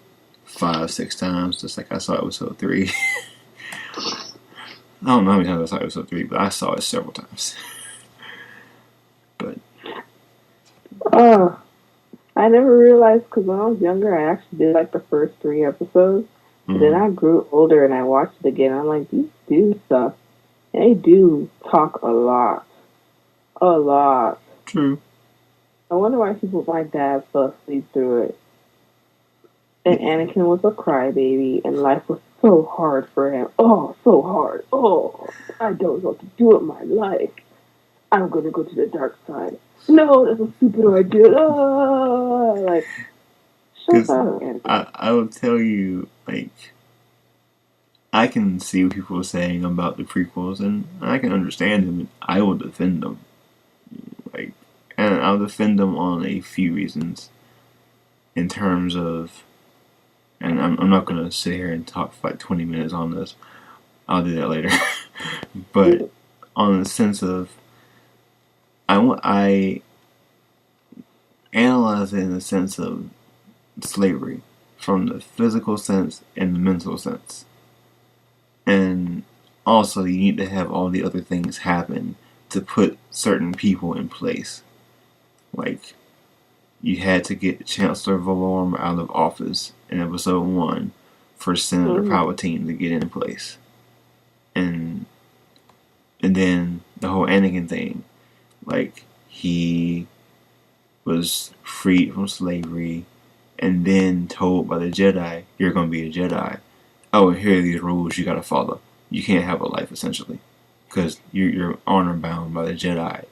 5-6 times, just like I saw episode 3. I don't know how many times I saw episode 3, but I saw it several times. But I never realized because when I was younger, I actually did like the first 3 episodes. Mm-hmm. Then I grew older and I watched it again. I'm like, these do stuff. They do talk a lot. A lot. True. I wonder why my dad fell asleep through it. And Anakin was a crybaby, and life was so hard for him. Oh, so hard. Oh, I don't know what to do with my life. I'm going to go to the dark side. No, that's a stupid idea. Like, shut up, Anakin. I will tell you, like, I can see what people are saying about the prequels, and I can understand them, and I will defend them. Like, and I'll defend them on a few reasons. In terms of, and I'm not gonna sit here and talk for like 20 minutes on this. I'll do that later. But on the sense of, I analyze it in the sense of slavery, from the physical sense and the mental sense. And also, you need to have all the other things happen to put certain people in place. Like, you had to get Chancellor Valorum out of office in episode 1 for Senator Palpatine to get in place. And then the whole Anakin thing. Like, he was freed from slavery and then told by the Jedi, you're going to be a Jedi. Oh, and here are these rules you got to follow. You can't have a life, essentially. Because you're honor bound by the Jedi.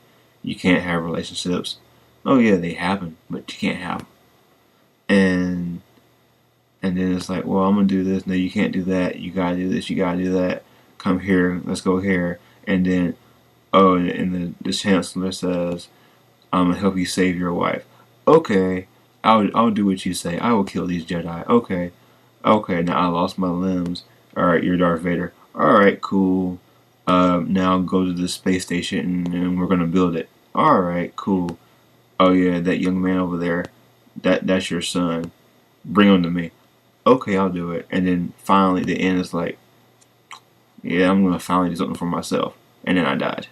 You can't have relationships. Oh yeah, they happen, but you can't have them. And then it's like, well, I'm gonna do this. No, you can't do that. You gotta do this. You gotta do that. Come here. Let's go here. And then, and the Chancellor says, I'm gonna help you save your wife. Okay, I'll do what you say. I will kill these Jedi. Okay. Now I lost my limbs. All right, you're Darth Vader. All right, cool. Now go to the space station and we're gonna build it. All right, cool. Oh yeah, that young man over there. that's your son. Bring him to me. Okay, I'll do it. And then finally, the end is like, yeah, I'm gonna finally do something for myself. And then I died.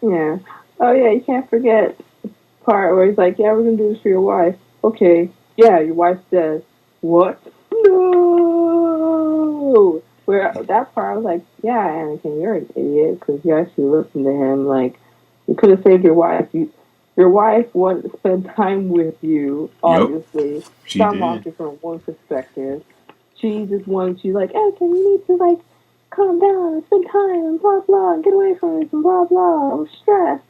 Yeah. Oh yeah, you can't forget the part where he's like, "Yeah, we're gonna do this for your wife." Okay. Yeah, your wife's dead. What? No. Where that part, I was like, "Yeah, Anakin, you're an idiot because you actually listened to him. Like, you could have saved your wife. Your wife wanted to spend time with you. Yep, Obviously, she some did. logic from one perspective. She just wanted you like, Anakin, you need to like calm down and spend time and blah blah and get away from this and blah blah. I'm stressed."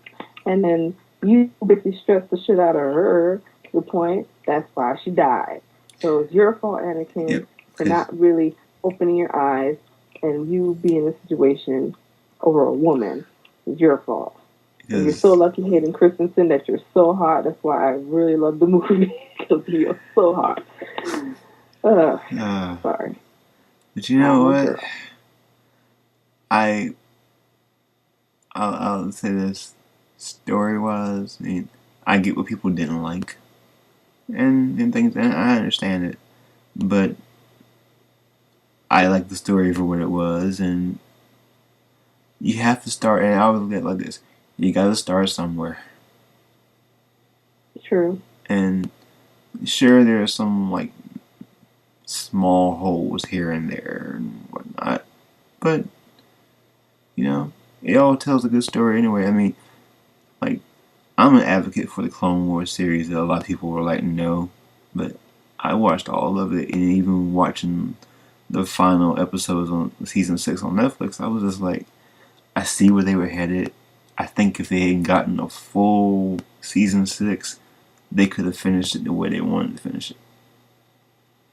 And then you basically stressed the shit out of her to the point that's why she died. So it's your fault, Anakin, Yep, for not really opening your eyes and you being in a situation over a woman. It's your fault. And you're so lucky Hayden Christensen that you're so hot. That's why I really love the movie because you're so hot. Sorry. But you know what? I'll say this story wise. I mean, I get what people didn't like, and things, and I understand it. But I like the story for what it was, and you have to start. And I always look at it like this: you got to start somewhere. True. And sure, there are some like small holes here and there and whatnot, but you know, it all tells a good story anyway. I mean, like, I'm an advocate for the Clone Wars series that a lot of people were like, no, but I watched all of it, and even watching the final episodes on season 6 on Netflix, I was just like, I see where they were headed. I think if they had gotten a full season 6, they could have finished it the way they wanted to finish it.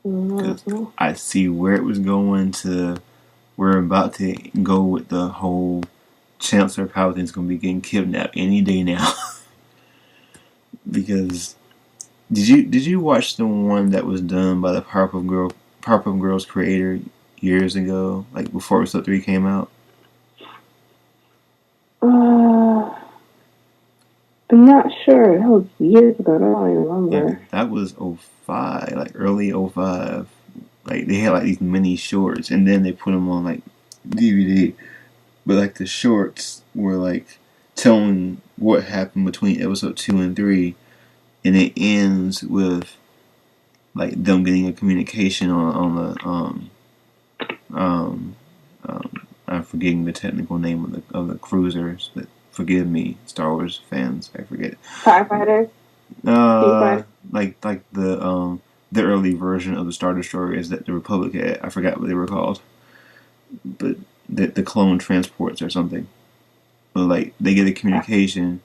Because I see where it was going to. We're about to go with the whole Chancellor Palpatine's going to be getting kidnapped any day now. Because did you watch the one that was done by the Powerpuff Girls creator years ago, like before episode 3 came out? I'm not sure. That was years ago. I don't even remember. Yeah, that was 05, like early 05. Like they had like these mini shorts, and then they put them on like DVD. But like the shorts were like telling what happened between episode 2 and 3, and it ends with like them getting a communication on I'm forgetting the technical name of the cruisers. But forgive me, Star Wars fans, I forget. TIE Fighter. Like the early version of the Star Destroyers that the Republic had. I forgot what they were called, but the clone transports or something. But like they get a communication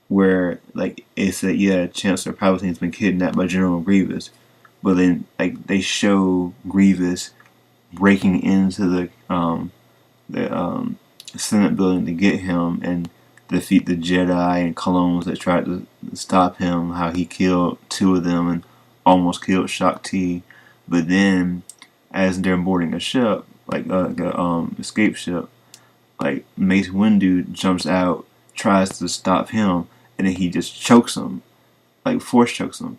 where like it said, yeah, Chancellor Palpatine's been kidnapped by General Grievous, but then like they show Grievous breaking into the Senate building to get him and defeat the Jedi and clones that tried to stop him. How he killed 2 of them and almost killed Shaak Ti. But then, as they're boarding a ship, like a escape ship, like Mace Windu jumps out, tries to stop him, and then he just chokes him, like force chokes him,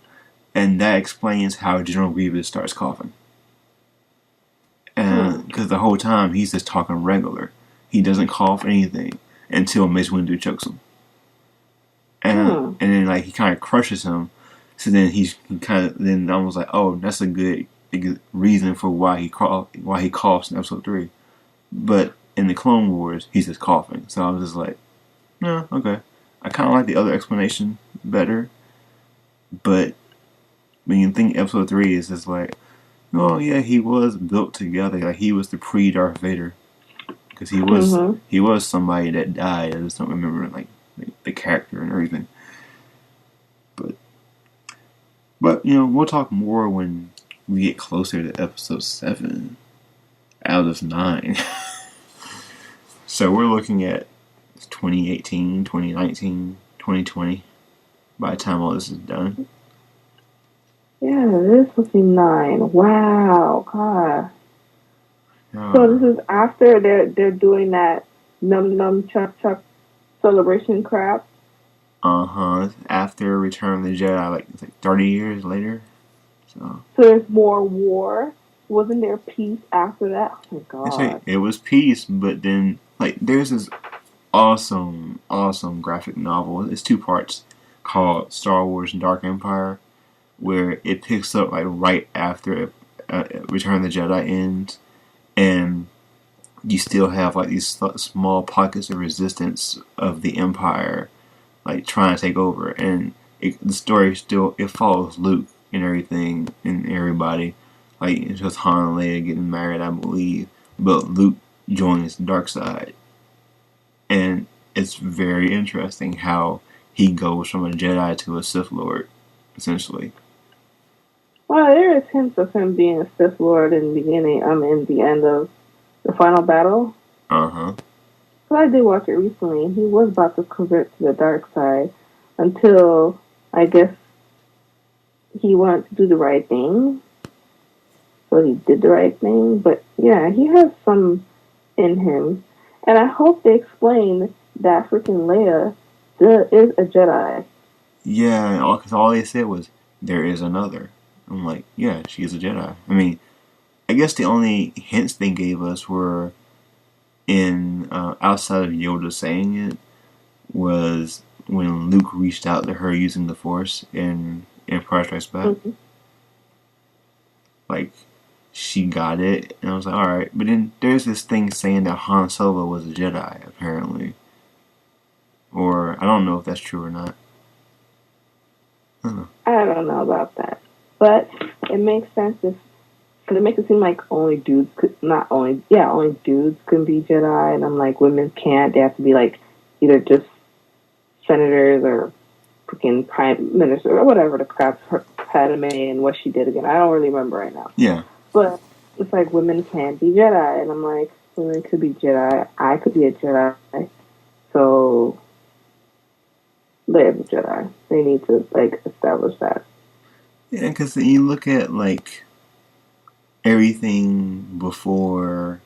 and that explains how General Grievous starts coughing. And because the whole time he's just talking regular, he doesn't cough anything until Mace Windu chokes him, and then like he kind of crushes him. So then he kind of then I was like, oh, that's a good reason for why he coughs in episode 3. But in the Clone Wars, he's just coughing. So I was just like, no, okay. I kind of like the other explanation better. But when you think episode 3 is just like, oh yeah, he was built together. Like he was the pre-Darth Vader, because he was somebody that died. I just don't remember like the character and everything. But you know, we'll talk more when we get closer to episode 7 out of 9. So we're looking at 2018, 2019, 2020 by the time all this is done. Yeah, this will be 9. Wow, God. So this is after they're doing that num num chuck chuck celebration crap. After Return of the Jedi, like it's like 30 years later. So there's more war. Wasn't there peace after that? Oh my it's like god. it was peace, but then like there's this awesome graphic novel. It's two parts called Star Wars Dark Empire, where it picks up like right after Return of the Jedi ends, and you still have like these small pockets of resistance of the Empire, like trying to take over, and the story still it follows Luke and everything and everybody, like it's just Han and Leia getting married, I believe, but Luke joins the dark side, and it's very interesting how he goes from a Jedi to a Sith Lord, essentially. Well, there is hints of him being a Sith Lord in the beginning. In the end of the final battle. So I did watch it recently, and he was about to convert to the dark side until I guess he wanted to do the right thing. So he did the right thing. But yeah, he has some in him, and I hope they explain that freaking Leia is a Jedi. Yeah, because all they said was there is another. I'm like, yeah, she is a Jedi. I mean, I guess the only hints they gave us were in outside of Yoda saying it was when Luke reached out to her using the Force in Empire Strikes Back. Mm-hmm. Like, she got it, and I was like, all right. But then there's this thing saying that Han Solo was a Jedi, apparently, or I don't know if that's true or not. I don't know about that, but it makes sense if because it makes it seem like only dudes only dudes can be Jedi, and I'm like, women can't. They have to be like either just senators or freaking prime minister or whatever the crap Padme and what she did again. I don't really remember right now. Yeah. But it's like women can't be Jedi, and I'm like, women could be Jedi. I could be a Jedi. So Leia's a Jedi. They need to like establish that. Yeah, because you look at like everything before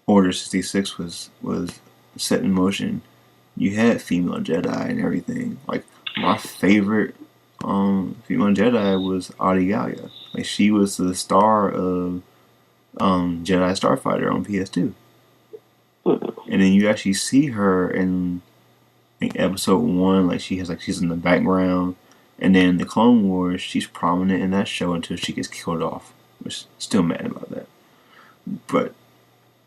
Order 66 was set in motion. You had female Jedi and everything. Like my favorite female Jedi was Adi Gallia. Like she was the star of Jedi Starfighter on PS2. And then you actually see her in episode 1, like she's in the background, and then the Clone Wars, she's prominent in that show until she gets killed off. Which still mad about that. But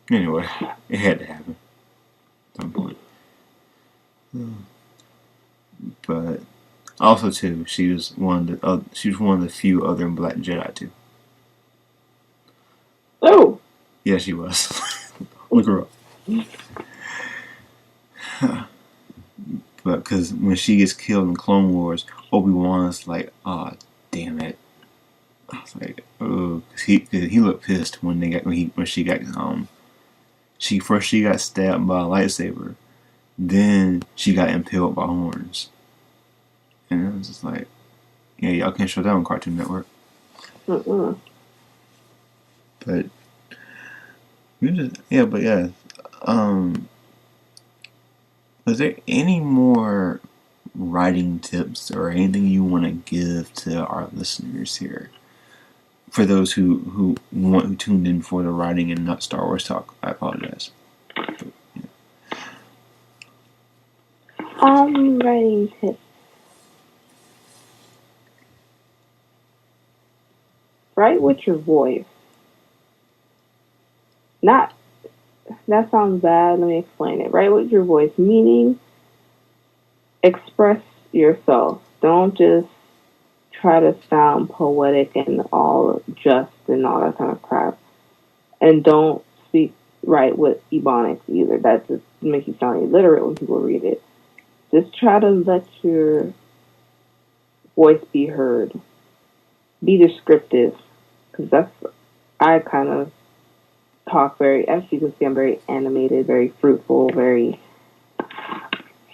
anyway, it had to happen at some point. But also too, she was one of the few other Black Jedi too. Oh, yeah, she was. Look her up. But because when she gets killed in Clone Wars, Obi-Wan's like, "Oh, damn it." I was like, "Oh," cause he looked pissed when she got she got stabbed by a lightsaber, then she got impaled by horns, and it was just like, yeah, y'all can't show that on Cartoon Network. Mm-mm. But is there any more writing tips or anything you want to give to our listeners here? For those who tuned in for the writing and not Star Wars talk, I apologize. But, writing tips. Write with your voice. Not that sounds bad. Let me explain it. Write with your voice, meaning express yourself. Don't just try to sound poetic and all just and all that kind of crap. And don't write with ebonics either. That just makes you sound illiterate when people read it. Just try to let your voice be heard. Be descriptive. Because I kind of talk very, as you can see, I'm very animated, very fruitful, very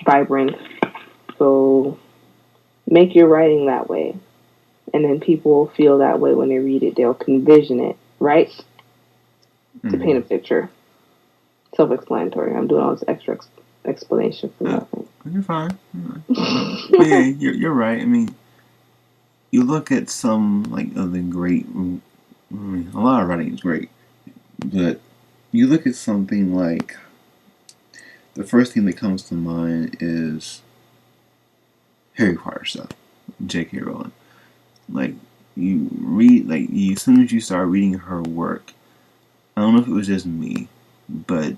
vibrant. So make your writing that way. And then people will feel that way when they read it. They'll envision it, right? To paint a picture. Self-explanatory. I'm doing all this extra explanation for Yeah, nothing. you're fine. But yeah, you're right. I mean, you look at some like of the great. A lot of writing is great, but you look at something like the first thing that comes to mind is Harry Potter stuff, J.K. Rowling. Like you read, like as soon as you start reading her work, I don't know if it was just me, but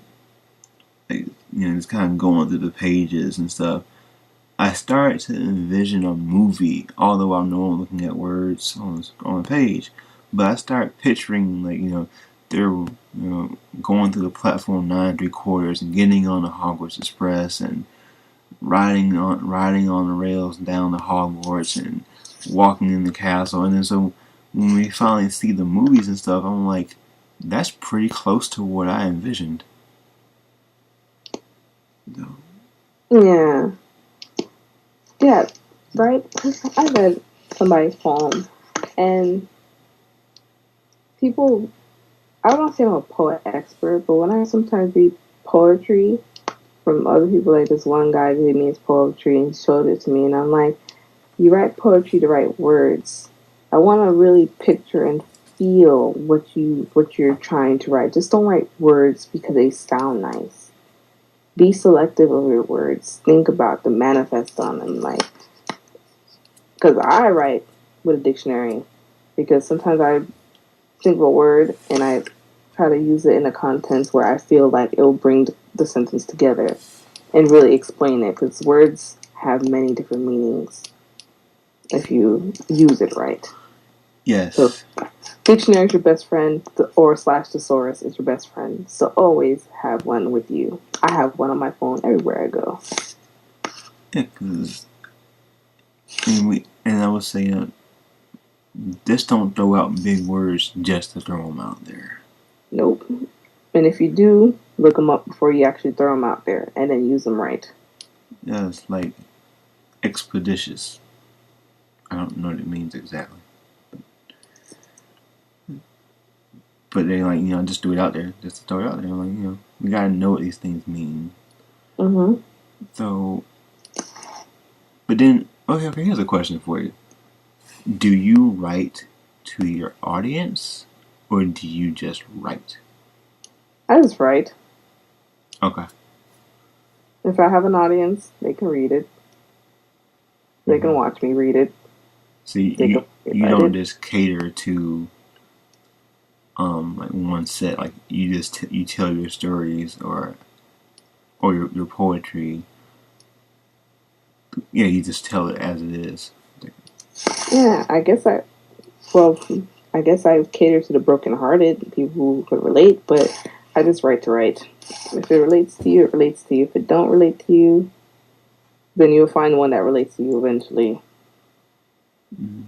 like, just kind of going through the pages and stuff. I started to envision a movie, although I know I'm looking at words on a page. But I start picturing they're going through the platform 9 3/4 and getting on the Hogwarts Express and riding on the rails down to Hogwarts and walking in the castle. And then so when we finally see the movies and stuff, I'm like, that's pretty close to what I envisioned. No. Yeah. Yeah, right? I read somebody's poem, and people, I don't say I'm a poet expert, but when I sometimes read poetry from other people, like this one guy gave me his poetry and showed it to me, and I'm like, you write poetry to write words. I want to really picture and feel what you're trying to write. Just don't write words because they sound nice. Be selective of your words. Think about them, manifest on them. Like, because I write with a dictionary, because sometimes I think of a word and I try to use it in a context where I feel like it will bring the sentence together and really explain it, because words have many different meanings if you use it right. Yes. So, dictionary is your best friend, or / thesaurus is your best friend. So always have one with you. I have one on my phone everywhere I go. Yeah, because I would say, just don't throw out big words just to throw them out there. Nope. And if you do, look them up before you actually throw them out there, and then use them right. Yeah, it's like expeditious. I don't know what it means exactly. But they just do it out there, just to throw it out there. Like, we gotta know what these things mean. Mm-hmm. So, but then, okay, here's a question for you. Do you write to your audience, or do you just write? I just write. Okay. If I have an audience, they can read it. They can watch me read it. So you don't just cater to like one set. Like you just you tell your stories or your poetry. Yeah, you just tell it as it is. Yeah, I guess I cater to the brokenhearted, people who could relate, but I just write to write. If it relates to you, it relates to you. If it don't relate to you, then you'll find the one that relates to you eventually. Mm-hmm.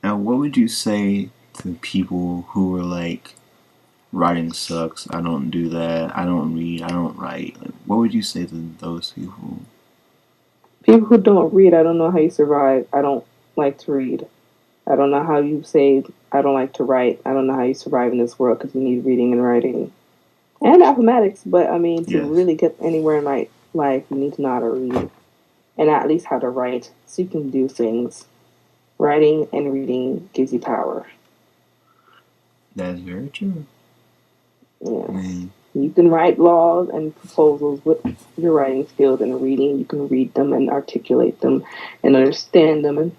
Now, what would you say to people who are like, writing sucks, I don't do that, I don't read, I don't write? Like, what would you say to those people? People who don't read, I don't know how you survive. I don't like to read. I don't know how you say I don't like to write. I don't know how you survive in this world, because you need reading and writing. And mathematics, but I mean, to really get anywhere in life, you need to know how to read. And at least how to write, so you can do things. Writing and reading gives you power. That's very true. Yeah. You can write laws and proposals with your writing skills, and reading, you can read them and articulate them and understand them and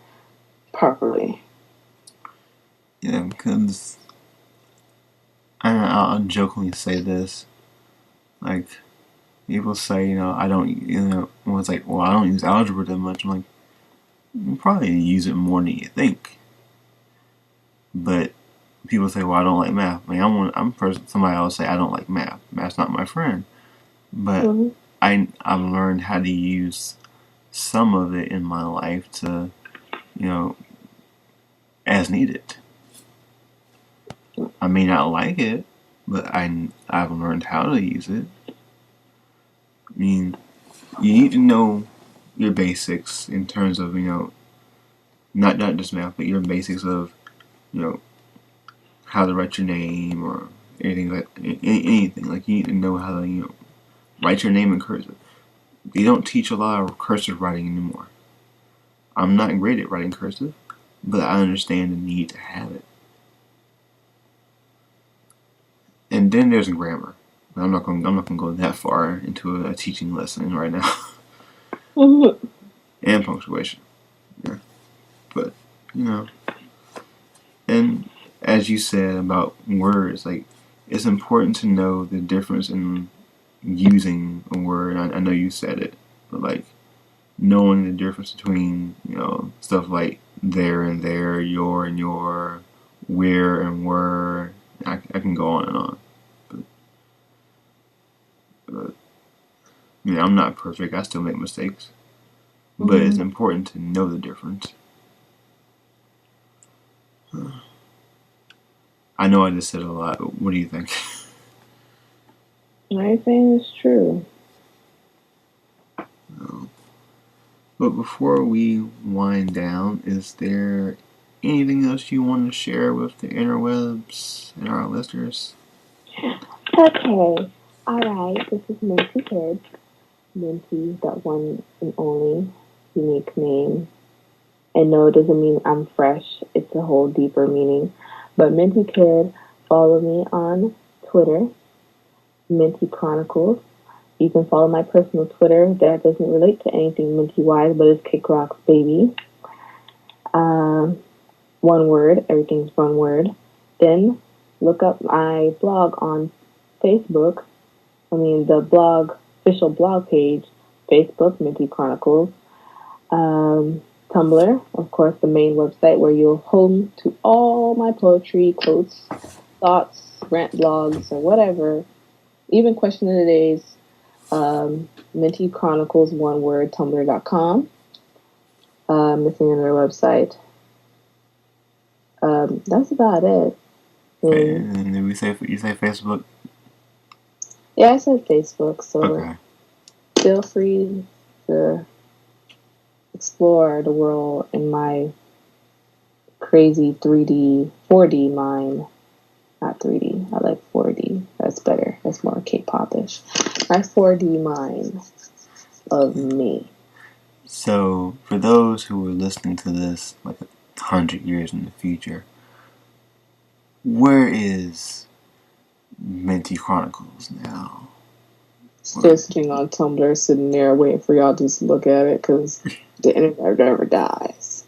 properly. Yeah, because I'll jokingly say this, like, people say, I don't, it's like, well, I don't use algebra that much. I'm like, you probably use it more than you think. But people say, well, I don't like math. I mean, somebody else say I don't like math. Math's not my friend. But I've learned how to use some of it in my life to, as needed. I may not like it, but I've learned how to use it. I mean, you need to know your basics in terms of, not just math, but your basics of, how to write your name or anything like anything. Like, you need to know how to, write your name in cursive. They don't teach a lot of cursive writing anymore. I'm not great at writing cursive, but I understand the need to have it. And then there's grammar. I'm not going to go that far into a teaching lesson right now. And punctuation. Yeah. But, and as you said about words, like, it's important to know the difference in using a word. I know you said it, but like knowing the difference between stuff like there and there, your and your, where and were. I can go on and on, but I'm not perfect. I still make mistakes, but it's important to know the difference. I know I just said a lot, but what do you think? Everything is true. But before we wind down, is there anything else you want to share with the interwebs and our listeners? Okay. Alright, this is Mintykid. Minty, that one and only unique name. And no, it doesn't mean I'm fresh. It's a whole deeper meaning. But Mintykid, follow me on Twitter, Minty Chronicles. You can follow my personal Twitter. That doesn't relate to anything Minty-wise, but it's Kick Rocks Baby. One word. Everything's one word. Then look up my blog on Facebook. The blog, official blog page, Facebook, Minty Chronicles. Tumblr, of course, the main website where you'll home to all my poetry, quotes, thoughts, rant blogs, or whatever. Even question of the days. Minty Chronicles, one word, tumblr.com. Missing another website. That's about it. And did you say Facebook? Yeah, I said Facebook, so okay. Feel free to explore the world in my crazy 4D mind. Not 3D. I like 4D. That's better. That's more K-pop-ish. My 4D mind of me. So, for those who are listening to this like 100 years in the future, where is Minty Chronicles now? Still sitting on Tumblr, sitting there waiting for y'all to just look at it because the internet never dies.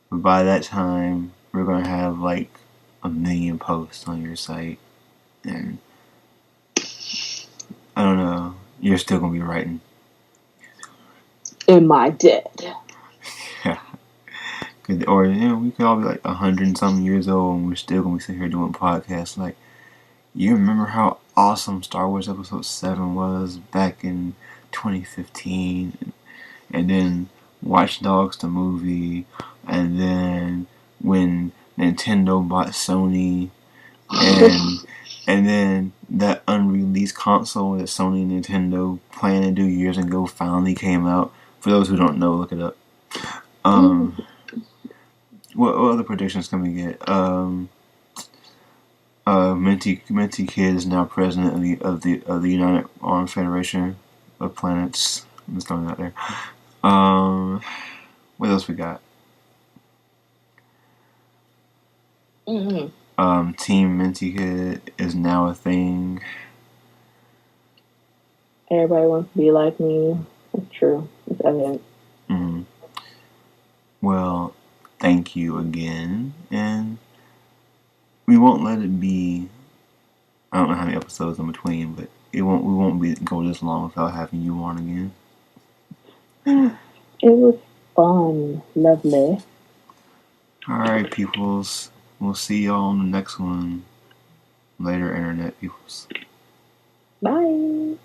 But by that time, we're going to have like 1 million posts on your site, and I don't know, you're still going to be writing. Am I dead? Yeah. Or, we could all be like 100 and something years old and we're still going to be sitting here doing podcasts. Like, you remember how awesome Star Wars Episode 7 was back in 2015? And then Watch Dogs the movie, and then when Nintendo bought Sony, and then that unreleased console that Sony and Nintendo planned to do years ago finally came out. For those who don't know, look it up. What other predictions can we get? Mintykid is now president of the United Armed Federation of Planets. I'm just throwing that there. What else we got? Team Mintykid is now a thing. Everybody wants to be like me. It's true. It's evident. Well, thank you again, and we won't let it be. I don't know how many episodes in between, but we won't go this long without having you on again. It was fun. Lovely. Alright, peoples. We'll see y'all on the next one. Later, internet peoples. Bye.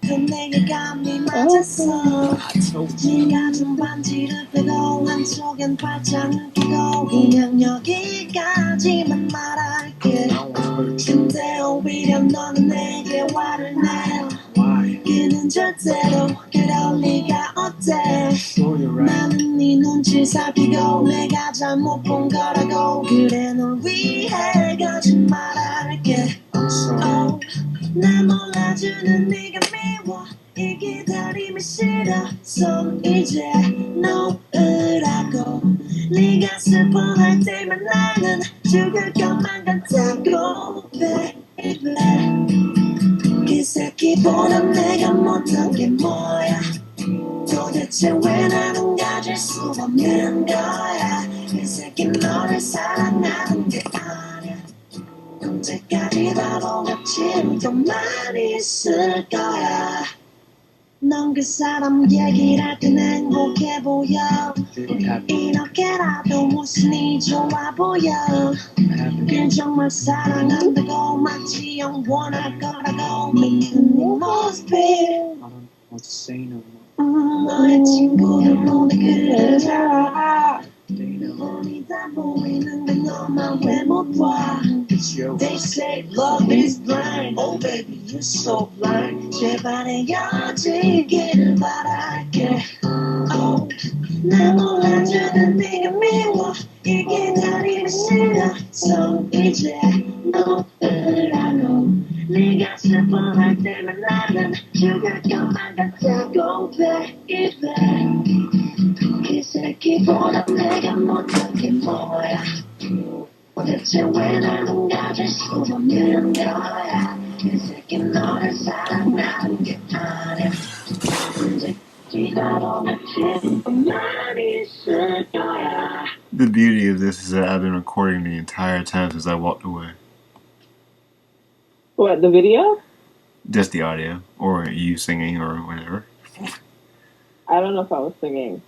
그는 절대로 그럴 리가 없대 나는 네 눈치 살피고 내가 잘못 본 거라고 그래 널 위해 거짓말할게 날 몰라주는 네가 미워 이 기다림이 들어서 이제 놓으라고 네가 슬퍼할 때만 나는 죽을 것만 같다고 baby 그 새끼보다 내가 못한 게 뭐야 도대체 왜 나는 가질 수 없는 거야 그 새끼 너를 사랑하는 게 아니야 언제까지 바보 같이 더 많이 있을 거야 넌 그 사람 얘기를 할 땐 행복해 보여 이렇게라도 무슨이 좋아 보여 그 정말 사랑한다고 마치 영원할 거라고 믿는 네 모습이 너의 친구들 모두 그를 잘 알아 눈이 다 보이는데 너만 왜 못 봐 They say love is blind Oh baby you're so blind 제발 헤어지기를 바랄게 Oh 나 몰라주는 네가 미워 이 기다림이 싫어서 이제 놓으라고 네가 슬퍼할 때만 나는 죽을 것만 같다고 baby 그 새끼보다 내가 못한 게 뭐야 도대체 왜 나는 가질 수 없는 거야 그 새끼 너를 사랑하는 게 아니야 언제까지 바보 같이 많이 있을 거야 The beauty of this is that I've been recording the entire time since I walked away. What, the video? Just the audio, or you singing, or whatever. I don't know if I was singing.